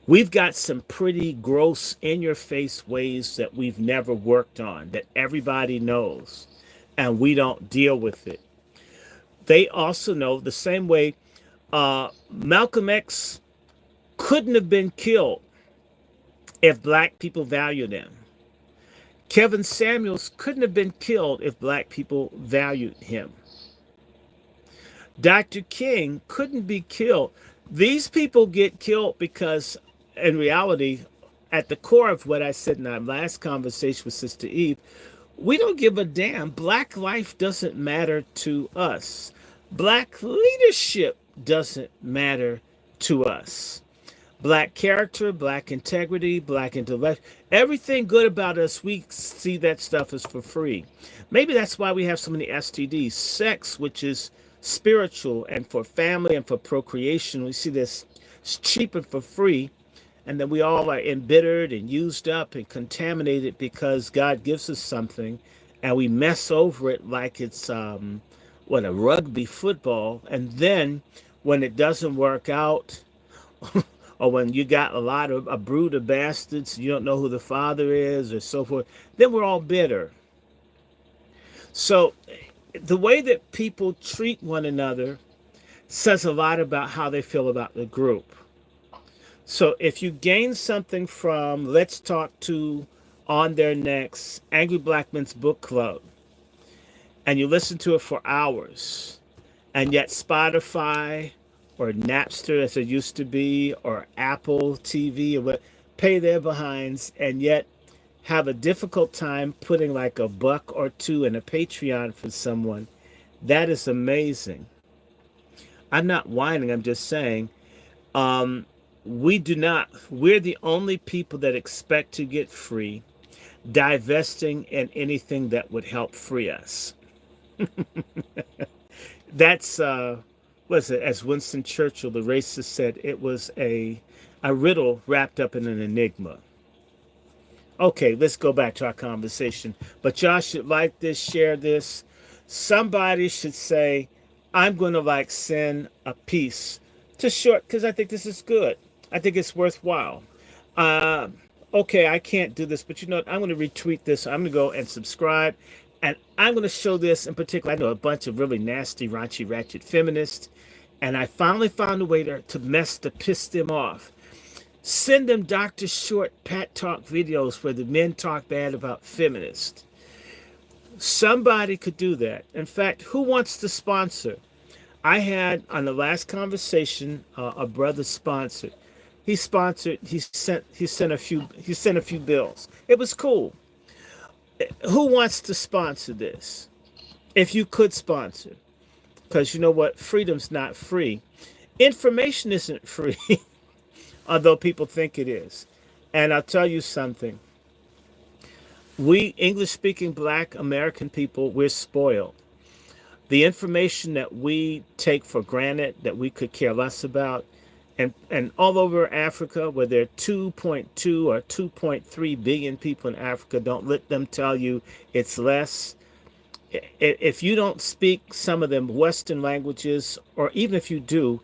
B: We've got some pretty gross, in-your-face ways that we've never worked on, that everybody knows, and we don't deal with it. They also know the same way Malcolm X couldn't have been killed if black people valued him. Kevin Samuels couldn't have been killed if black people valued him. Dr. King couldn't be killed. These people get killed because, in reality, at the core of what I said in our last conversation with Sister Eve, we don't give a damn. Black life doesn't matter to us. Black leadership doesn't matter to us. Black character, black integrity, black intellect, everything good about us, we see that stuff as for free. Maybe that's why we have so many STDs. Sex, which is spiritual and for family and for procreation, we see this cheap and for free. And then we all are embittered and used up and contaminated because God gives us something and we mess over it like it's a rugby football. And then when it doesn't work out, or when you got a brood of bastards, you don't know who the father is or so forth, then we're all bitter. So the way that people treat one another says a lot about how they feel about the group. So if you gain something from Let's Talk to On Their Necks, Angry Black Men's Book Club, and you listen to it for hours, and yet Spotify or Napster, as it used to be, or Apple TV, or what, pay their behinds, and yet have a difficult time putting like a buck or two in a Patreon for someone, that is amazing. I'm not whining, I'm just saying, we're the only people that expect to get free, divesting in anything that would help free us. That's, as Winston Churchill, the racist, said, it was a riddle wrapped up in an enigma. Okay, let's go back to our conversation. But y'all should like this, share this. Somebody should say, I'm going to send a piece to Short because I think this is good. I think it's worthwhile. Okay, I can't do this, but you know what? I'm going to retweet this. I'm going to go and subscribe. And I'm going to show this in particular. I know a bunch of really nasty, raunchy, ratchet feminists. And I finally found a way to piss them off. Send them Dr. Short Pat Talk videos where the men talk bad about feminists. Somebody could do that. In fact, who wants to sponsor? I had on the last conversation a brother sponsored. He sent a few bills. It was cool. Who wants to sponsor this? If you could sponsor, because you know what, freedom's not free. Information isn't free, although people think it is. And I'll tell you something. We English-speaking Black American people, we're spoiled. The information that we take for granted, that we could care less about, and all over Africa, where there are 2.2 or 2.3 billion people in Africa, don't let them tell you it's less. If you don't speak some of them Western languages, or even if you do,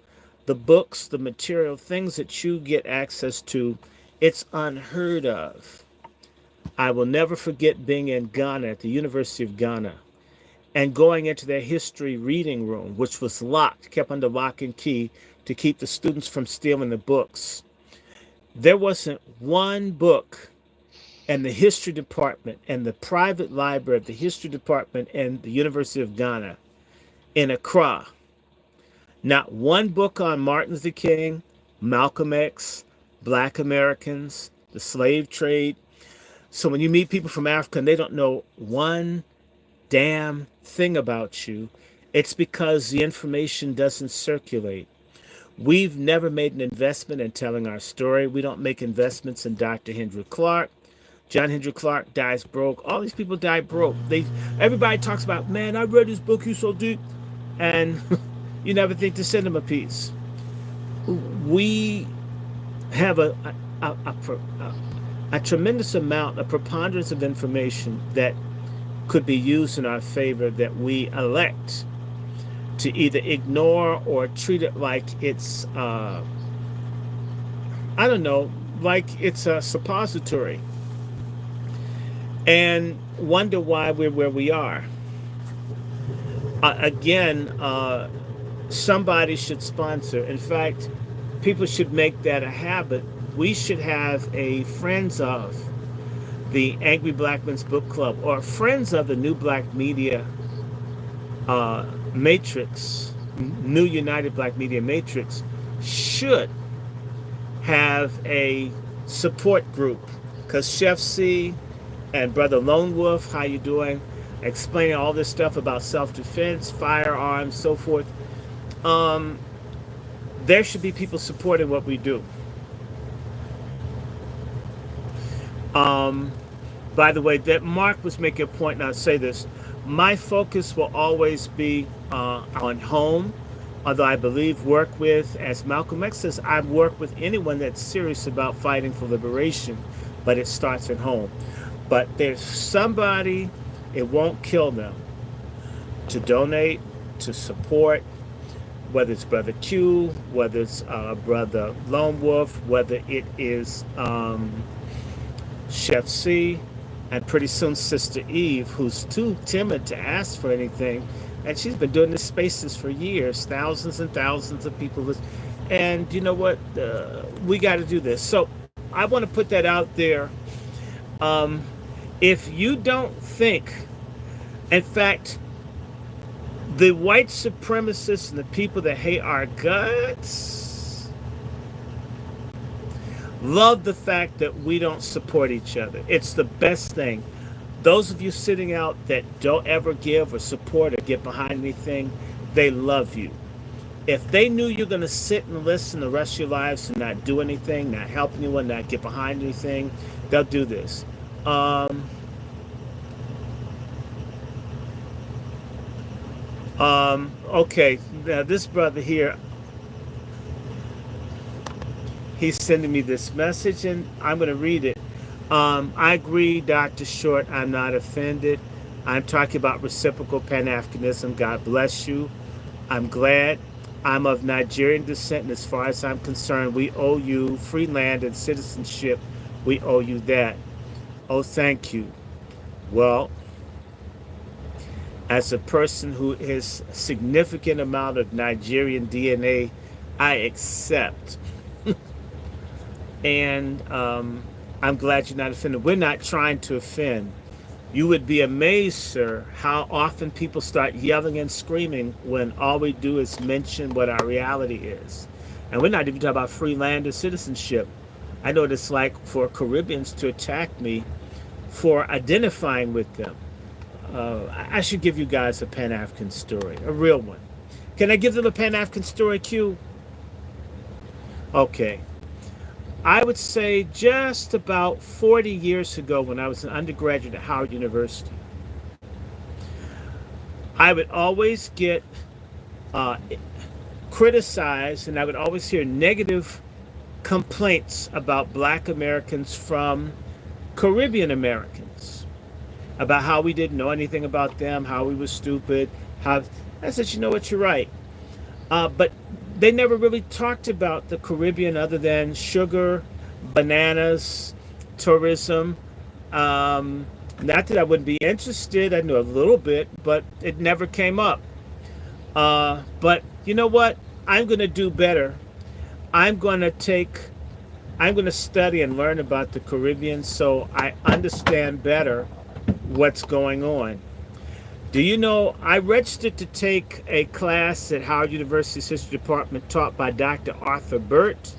B: the books, the material, things that you get access to, it's unheard of. I will never forget being in Ghana, at the University of Ghana, and going into their history reading room, which was locked, kept under lock and key to keep the students from stealing the books. There wasn't one book in the history department and the private library of the history department in the University of Ghana in Accra. Not one book on Martin Luther King, Malcolm X, Black Americans, the slave trade. So when you meet people from Africa and they don't know one damn thing about you, it's because the information doesn't circulate. We've never made an investment in telling our story. We don't make investments in Dr. Henry Clark. John Henry Clark dies broke. All these people die broke. Everybody talks about, man, I read his book, he's so deep. And you never think to send him a piece. We have a tremendous amount, a preponderance of information that could be used in our favor that we elect to either ignore or treat it like it's, like it's a suppository, and wonder why we're where we are. Somebody should sponsor. In fact, people should make that a habit. We should have a friends of. the Angry Black Men's Book Club, or friends of the New Black Media Matrix, New United Black Media Matrix, should have a support group. Because Chef C and Brother Lone Wolf, how you doing? Explaining all this stuff about self-defense, firearms, so forth. There should be people supporting what we do. By the way, that Mark was making a point, and I'll say this. My focus will always be on home, although I believe work with, as Malcolm X says, I work with anyone that's serious about fighting for liberation, but it starts at home. But there's somebody, it won't kill them, to donate, to support, whether it's Brother Q, whether it's Brother Lone Wolf, whether it is Chef C, and pretty soon Sister Eve, who's too timid to ask for anything. And she's been doing these spaces for years, thousands and thousands of people. And you know what? We got to do this. So I want to put that out there. If you don't think, in fact, the white supremacists and the people that hate our guts love the fact that we don't support each other. It's the best thing. Those of you sitting out that don't ever give or support or get behind anything, they love you. If they knew you're going to sit and listen the rest of your lives and not do anything, not help anyone, not get behind anything, they'll do this. Okay, now this brother here, he's sending me this message, and I'm going to read it. I agree, Dr. Short. I'm not offended. I'm talking about reciprocal Pan-Africanism. God bless you. I'm glad. I'm of Nigerian descent, and as far as I'm concerned, we owe you free land and citizenship. We owe you that. Oh, thank you. Well, as a person who has a significant amount of Nigerian DNA, I accept. And I'm glad you're not offended. We're not trying to offend. You would be amazed, sir, how often people start yelling and screaming when all we do is mention what our reality is. And we're not even talking about free land or citizenship. I know what it's like for Caribbeans to attack me for identifying with them. I should give you guys a Pan-African story, a real one. Can I give them a Pan-African story, Q? Okay. I would say just about 40 years ago, when I was an undergraduate at Howard University, I would always get criticized, and I would always hear negative complaints about Black Americans from Caribbean Americans, about how we didn't know anything about them, how we were stupid. How I said, you know what, you're right. But they never really talked about the Caribbean other than sugar, bananas, tourism. Not that I wouldn't be interested. I knew a little bit, but it never came up. But you know what? I'm going to do better. I'm going to study and learn about the Caribbean so I understand better what's going on. Do you know, I registered to take a class at Howard University's History Department taught by Dr. Arthur Burt,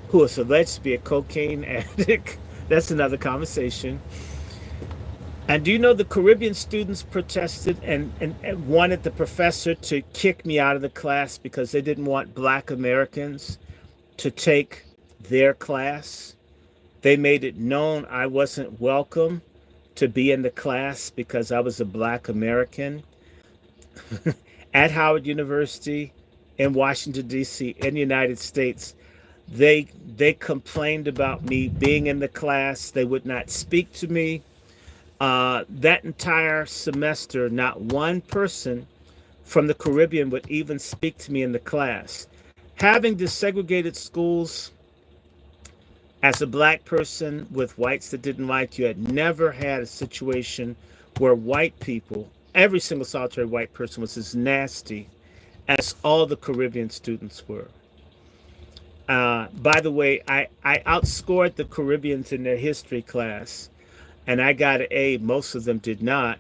B: who is alleged to be a cocaine addict. That's another conversation. And do you know the Caribbean students protested and wanted the professor to kick me out of the class because they didn't want Black Americans to take their class? They made it known I wasn't welcome to be in the class because I was a Black American at Howard University in Washington, D.C., in the United States. They complained about me being in the class. They would not speak to me. That entire semester, not one person from the Caribbean would even speak to me in the class. Having desegregated schools as a Black person with whites that didn't like you, had never had a situation where white people, every single solitary white person, was as nasty as all the Caribbean students were. By the way, I outscored the Caribbeans in their history class. and I got an A. Most of them did not,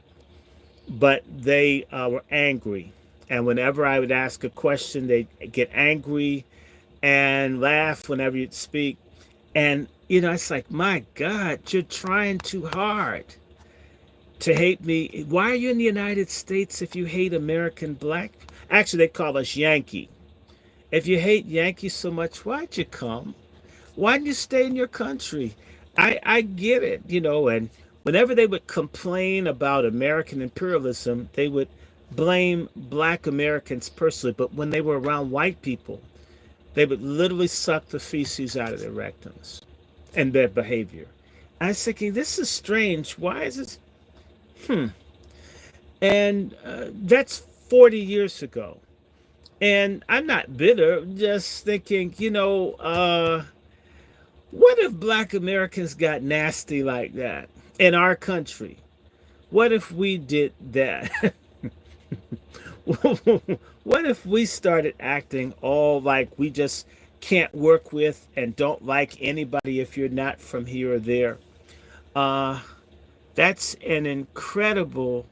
B: but they were angry. And whenever I would ask a question, they'd get angry and laugh whenever you'd speak. And, it's like, my God, you're trying too hard to hate me. Why are you in the United States if you hate American black? Actually, they call us Yankee. If you hate Yankees so much, why'd you come? Why didn't you stay in your country? I get it, and whenever they would complain about American imperialism, they would blame black Americans personally. But when they were around white people, they would literally suck the feces out of their rectums and their behavior. I was thinking, this is strange. Why is it? And that's 40 years ago. And I'm not bitter, just thinking, what if black Americans got nasty like that in our country? What if we did that? What if we started acting all like we just can't work with and don't like anybody if you're not from here or there? Uh, that's an incredible.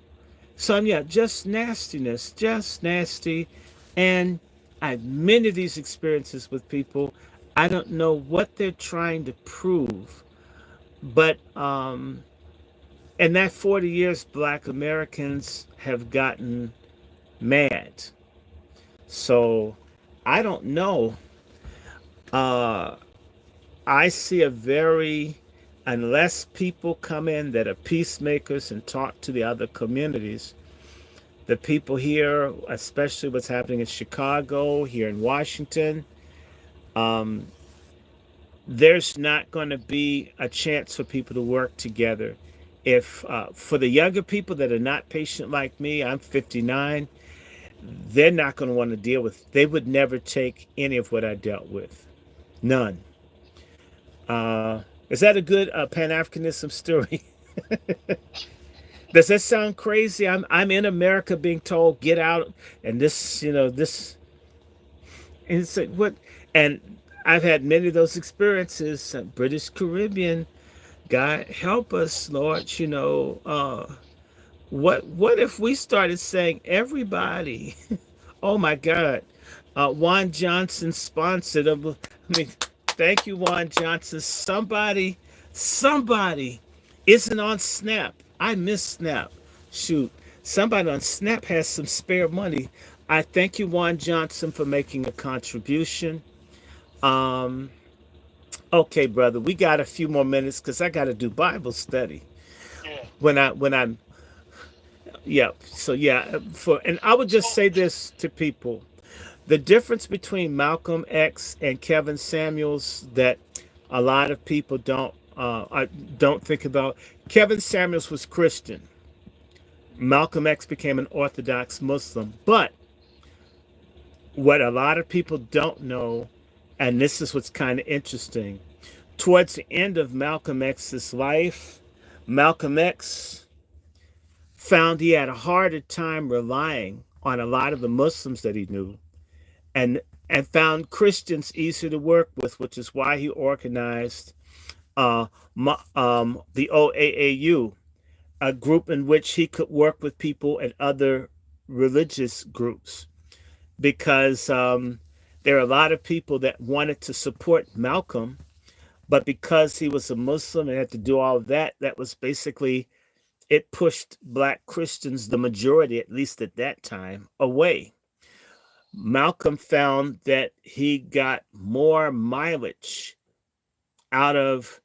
B: So yeah, just nastiness, just nasty. And I've many of these experiences with people. I don't know what they're trying to prove, but in that 40 years, black Americans have gotten mad. So I don't know. Uh, I see a very, unless people come in that are peacemakers and talk to the other communities, the people here, especially what's happening in Chicago, here in Washington, um, there's not going to be a chance for people to work together. If for the younger people that are not patient like me, I'm 59, they're not going to want to deal with. They would never take any of what I dealt with. None. Is that a good Pan Africanism story? Does that sound crazy? I'm in America being told get out, and this, and it's like what? And I've had many of those experiences. British Caribbean, God help us, Lord. What if we started saying everybody? Oh my God, Juan Johnson sponsored. I mean, thank you, Juan Johnson. Somebody isn't on Snap. I miss Snap. Shoot, somebody on Snap has some spare money. I thank you, Juan Johnson, for making a contribution. Um, okay, brother, we got a few more minutes because I got to do Bible study.
A: Yeah.
B: When I'm yeah. So yeah, for and I would just
A: So
B: say this to people: the difference between Malcolm X and Kevin Samuels that a lot of people don't think about. Kevin Samuels was Christian. Malcolm X became an Orthodox Muslim. But what a lot of people don't know, and this is what's kind of interesting, towards the end of Malcolm X's life, Malcolm X found he had a harder time relying on a lot of the Muslims that he knew and and found Christians easier to work with, which is why he organized uh, the OAAU, a group in which he could work with people in other religious groups, because there are a lot of people that wanted to support Malcolm, but because he was a Muslim and had to do all of that, that was basically it pushed black Christians, the majority, at least at that time, away. Malcolm found that he got more mileage out of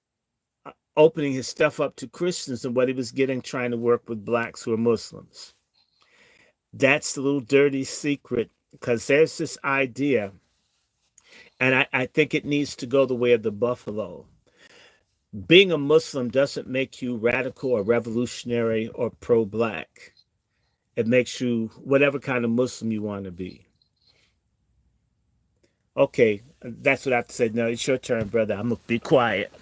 B: opening his stuff up to Christians than what he was getting trying to work with blacks who are Muslims. That's the little dirty secret, because there's this idea, and I think it needs to go the way of the buffalo. Being a Muslim doesn't make you radical or revolutionary or pro black. It makes you whatever kind of Muslim you want to be. Okay, that's what I have to say. Now it's your turn, brother. I'm gonna be quiet.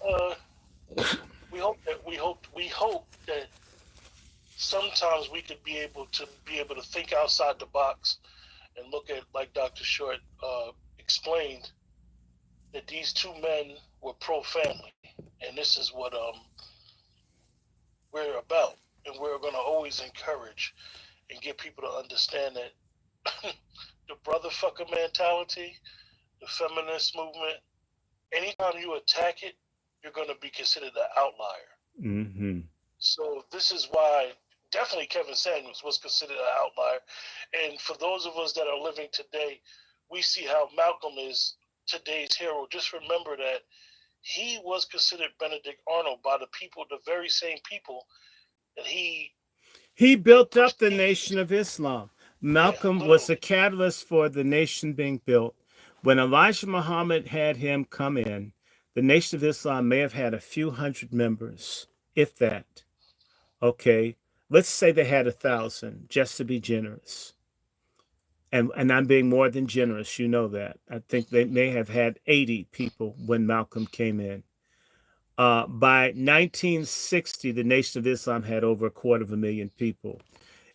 A: uh, we hope that sometimes we could be able to think outside the box and look at, like Dr. Short explained, that these two men were pro family, and this is what we're about, and we're going to always encourage and get people to understand that the brotherfucker mentality, the feminist movement, anytime you attack it, you're going to be considered an outlier.
B: Mm-hmm.
A: So this is why definitely Kevin Samuels was considered an outlier. And for those of us that are living today, we see how Malcolm is today's hero. Just remember that he was considered Benedict Arnold by the people, the very same people that he
B: built up the
A: perceived.
B: Nation of Islam.
A: Yeah,
B: Malcolm was the
A: literally.
B: catalyst for the nation being built. When Elijah Muhammad had him come in, the Nation of Islam may have had a few hundred members, if that. Okay, let's say they had 1,000, just to be generous. And I'm being more than generous, you know that. I think they may have had 80 people when Malcolm came in. By 1960, the Nation of Islam had over 250,000 people.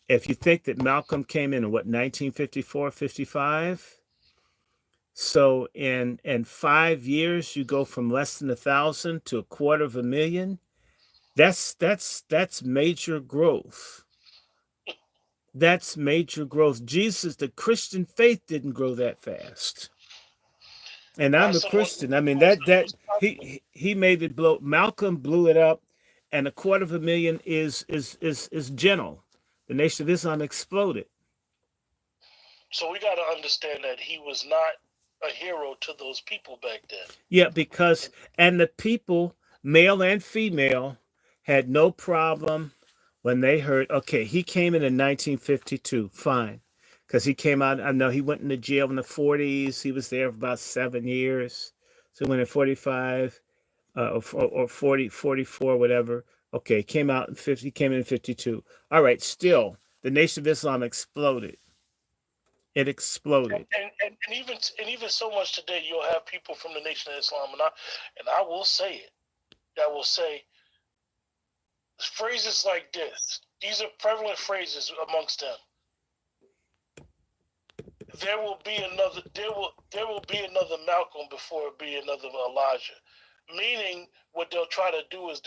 B: If you think that Malcolm came in what, 1954, 55? So in 5 years, you go from less than 1,000 to 250,000. That's major growth. That's major growth. Jesus, the Christian faith didn't grow that fast. And I'm
A: As
B: a
A: someone
B: Christian. I mean,
A: who
B: that
A: was confident,
B: he made it blow. Malcolm blew it up, and 250,000 is gentle. The Nation of Islam exploded.
A: so we got to understand that he was not a hero to those people back then.
B: Yeah, because and the people, male and female, had no problem when they heard. Okay, he came in 1952. Fine, because he came out. I know he went into jail in the 40s. He was there for about 7 years. So he went in 45. Or 40, 44, whatever. Okay, came out in 50, came in 52. All right, still, the Nation of Islam exploded. It exploded.
A: And even so much today, you'll have people from the Nation of Islam, and I will say it. That will say phrases like this. These are prevalent phrases amongst them. There will be another. There will be another Malcolm before it be another Elijah. Meaning, what they'll try to do is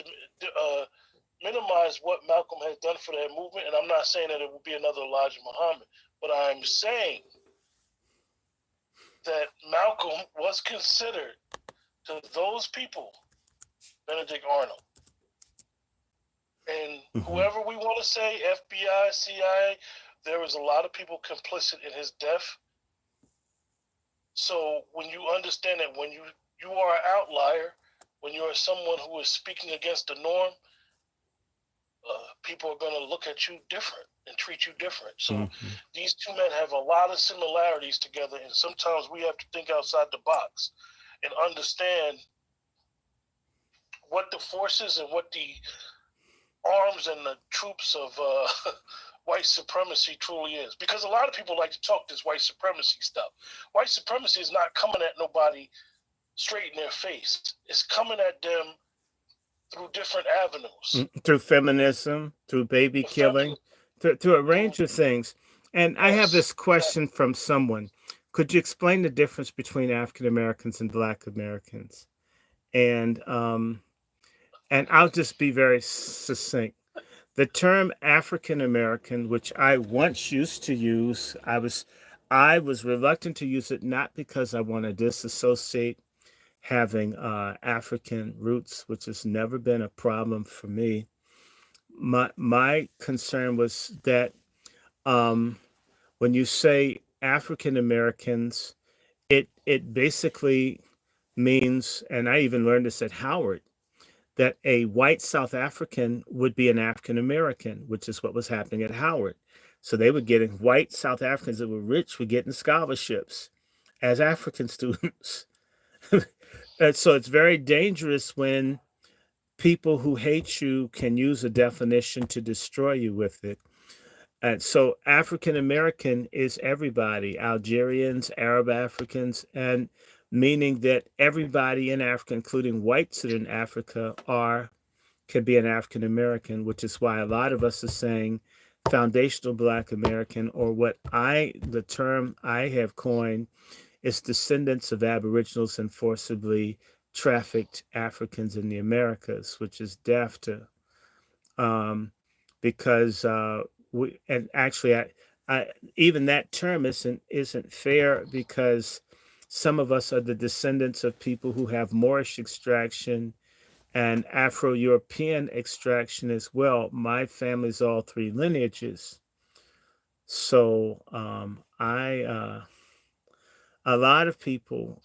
A: minimize what Malcolm has done for that movement. And I'm not saying that it will be another Elijah Muhammad, but I'm saying that Malcolm was considered to those people Benedict Arnold. And whoever we want to say, FBI, CIA, there was a lot of people complicit in his death. So when you understand that when you are an outlier, when you are someone who is speaking against the norm, people are going to look at you different and treat you different. So these two men have a lot of similarities together, and sometimes we have to think outside the box and understand what the forces and what the arms and the troops of white supremacy truly is. Because a lot of people like to talk this white supremacy stuff. White supremacy is not coming at nobody straight in their face. It's coming at them through different avenues.
B: Through feminism, through baby killing, through a range of things. And I have this question from someone. Could you explain the difference between African Americans and Black Americans? And I'll just be very succinct. The term African American, which I once used to use, I was reluctant to use it, not because I want to disassociate having African roots, which has never been a problem for me. My concern was that when you say African Americans, it basically means, and I even learned this at Howard, that a white South African would be an African American, which is what was happening at Howard. So they were getting white South Africans that were rich were getting scholarships as African students. And so it's very dangerous when people who hate you can use a definition to destroy you with it. And so African American is everybody, Algerians, Arab Africans, and meaning that everybody in Africa, including whites that are in Africa, can be an African American, which is why a lot of us are saying foundational Black American, or the term I have coined is descendants of Aboriginals and forcibly trafficked Africans in the Americas, which is deaf to um, because and actually, I even that term isn't fair because some of us are the descendants of people who have Moorish extraction and Afro-European extraction as well. My family's all three lineages. So a lot of people,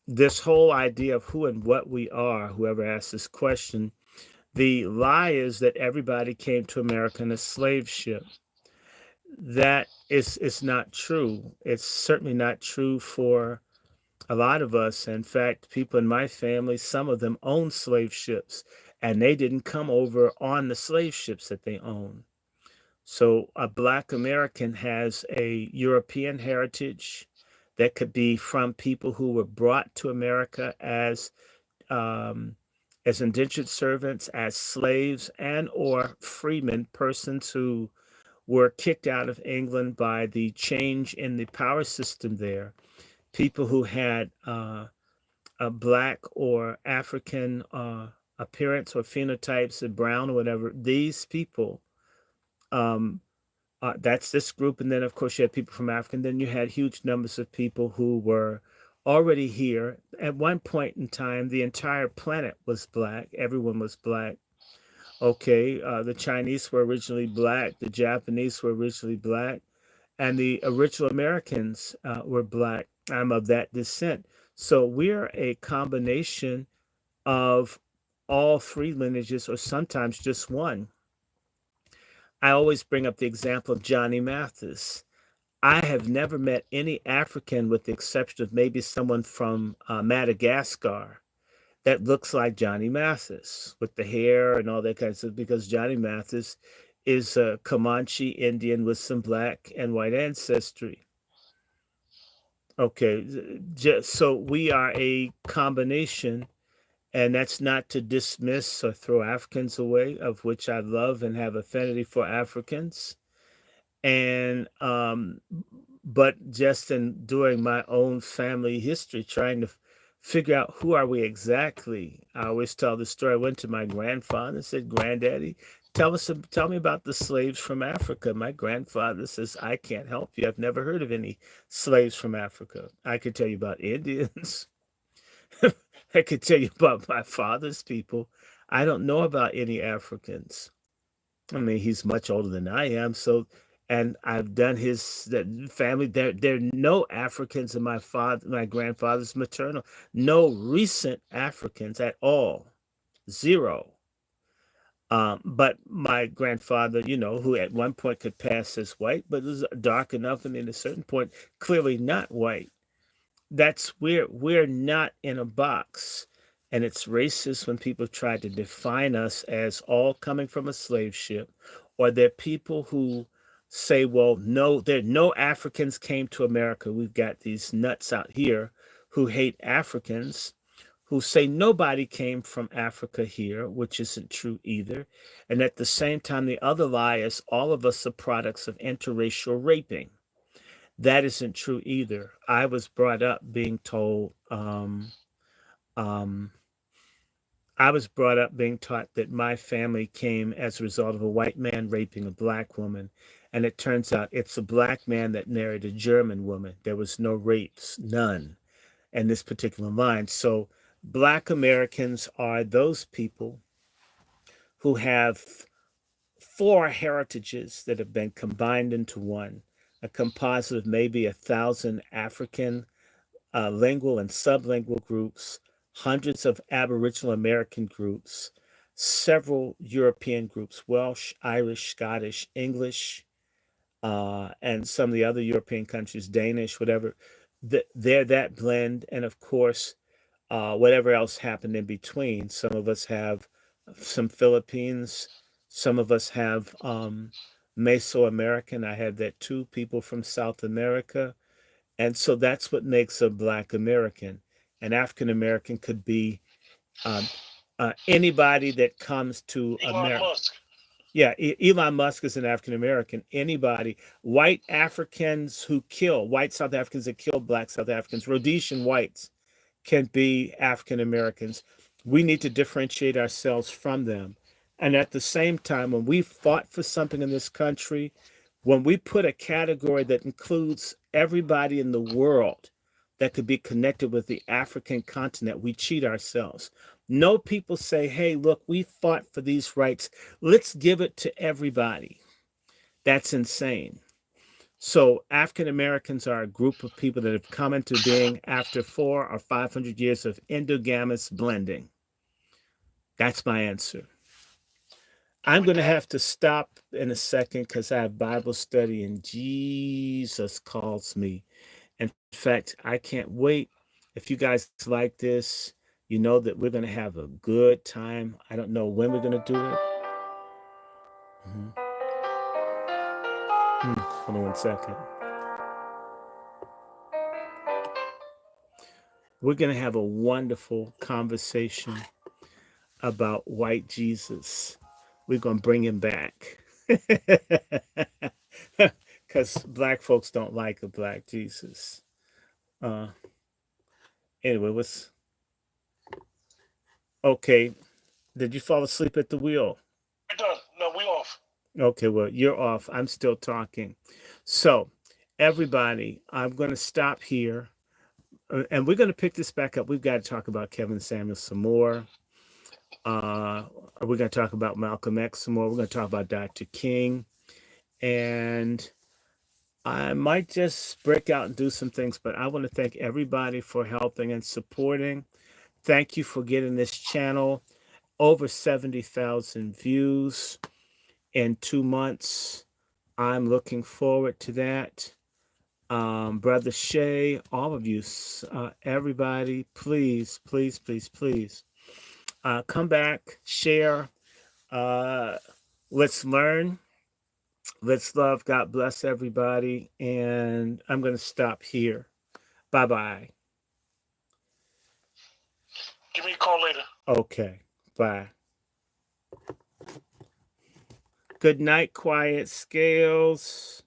B: this whole idea of who and what we are, whoever asked this question, the lie is that everybody came to America in a slave ship. That is not true. It's certainly not true for a lot of us. In fact, people in my family, some of them own slave ships, and they didn't come over on the slave ships that they own. So a Black American has a European heritage that could be from people who were brought to America um, as indentured servants, as slaves, and or freemen, persons who were kicked out of England by the change in the power system there. People who had a Black or African appearance or phenotypes, of brown or whatever. These people, um, that's this group. And then, of course, you had people from Africa. And then you had huge numbers of people who were already here. At one point in time, the entire planet was Black. Everyone was Black. Okay, the Chinese were originally Black. The Japanese were originally Black. And the original Americans were Black. I'm of that descent. So we're a combination of all three lineages, or sometimes just one. I always bring up the example of Johnny Mathis. I have never met any African, with the exception of maybe someone from Madagascar, that looks like Johnny Mathis with the hair and all that kind of stuff, because Johnny Mathis is a Comanche Indian with some black and white ancestry. Okay, just so we are a combination, and that's not to dismiss or throw Africans away, of which I love and have affinity for Africans. And but just in doing my own family history, trying to figure out who are we exactly. I always tell the story. I went to my grandfather and said, "Granddaddy, tell me about the slaves from Africa." My grandfather says, "I can't help you. I've never heard of any slaves from Africa. I could tell you about Indians. I could tell you about my father's people. I don't know about any Africans." I mean, he's much older than I am, so and I've done his family. There are no Africans in my grandfather's maternal. No recent Africans at all, zero. But my grandfather, who at one point could pass as white, but was dark enough, and at a certain point, clearly not white. That's where we're not in a box. And it's racist when people try to define us as all coming from a slave ship, or they're people who say, well, no, there no Africans came to America. We've got these nuts out here who hate Africans, who say nobody came from Africa here, which isn't true either. And at the same time, the other lie is all of us are products of interracial raping. That isn't true either. I was brought up being told, um, I was brought up being taught that my family came as a result of a white man raping a black woman. And it turns out it's a black man that married a German woman. There was no rapes, none, in this particular line. So Black Americans are those people who have four heritages that have been combined into one, a composite of maybe 1,000 African lingual and sublingual groups, hundreds of Aboriginal American groups, several European groups, Welsh, Irish, Scottish, English, and some of the other European countries, Danish, whatever. They're that blend. And of course, whatever else happened in between. Some of us have some Philippines, some of us have Mesoamerican. I had that too, people from South America. And so that's what makes a Black American. An African American could be um, anybody that comes to
A: Elon
B: America.
A: Musk.
B: Yeah, Elon Musk is an African American. Anybody, white Africans who kill, white South Africans that kill Black South Africans, Rhodesian whites can be African Americans. We need to differentiate ourselves from them. And at the same time, when we fought for something in this country, when we put a category that includes everybody in the world that could be connected with the African continent, we cheat ourselves. No, people say, hey, look, we fought for these rights. Let's give it to everybody. That's insane. So African Americans are a group of people that have come into being after 400 or 500 years of endogamous blending. That's my answer. I'm going to have to stop in a second because I have Bible study and Jesus calls me. In fact, I can't wait. If you guys like this, you know that we're going to have a good time. I don't know when we're going to do it. Hold on one second. We're going to have a wonderful conversation about white Jesus. We're going to bring him back. Because black folks don't like a black Jesus. Anyway, what's okay? Did you fall asleep at the wheel?
A: We're done. No, we off.
B: Okay, well, you're off. I'm still talking. So, everybody, I'm going to stop here. And we're going to pick this back up. We've got to talk about Kevin Samuel some more. We're going to talk about Malcolm X some more. We're going to talk about Dr. King. And I might just break out and do some things, but I want to thank everybody for helping and supporting. Thank you for getting this channel over 70,000 views in 2 months. I'm looking forward to that. Brother Shay, all of you, everybody, please, please, please, please, come back, share. Let's learn. Let's love. God bless everybody. And I'm going to stop here. Bye-bye.
A: Give me a call later.
B: Okay. Bye. Good night, Quiet Scales.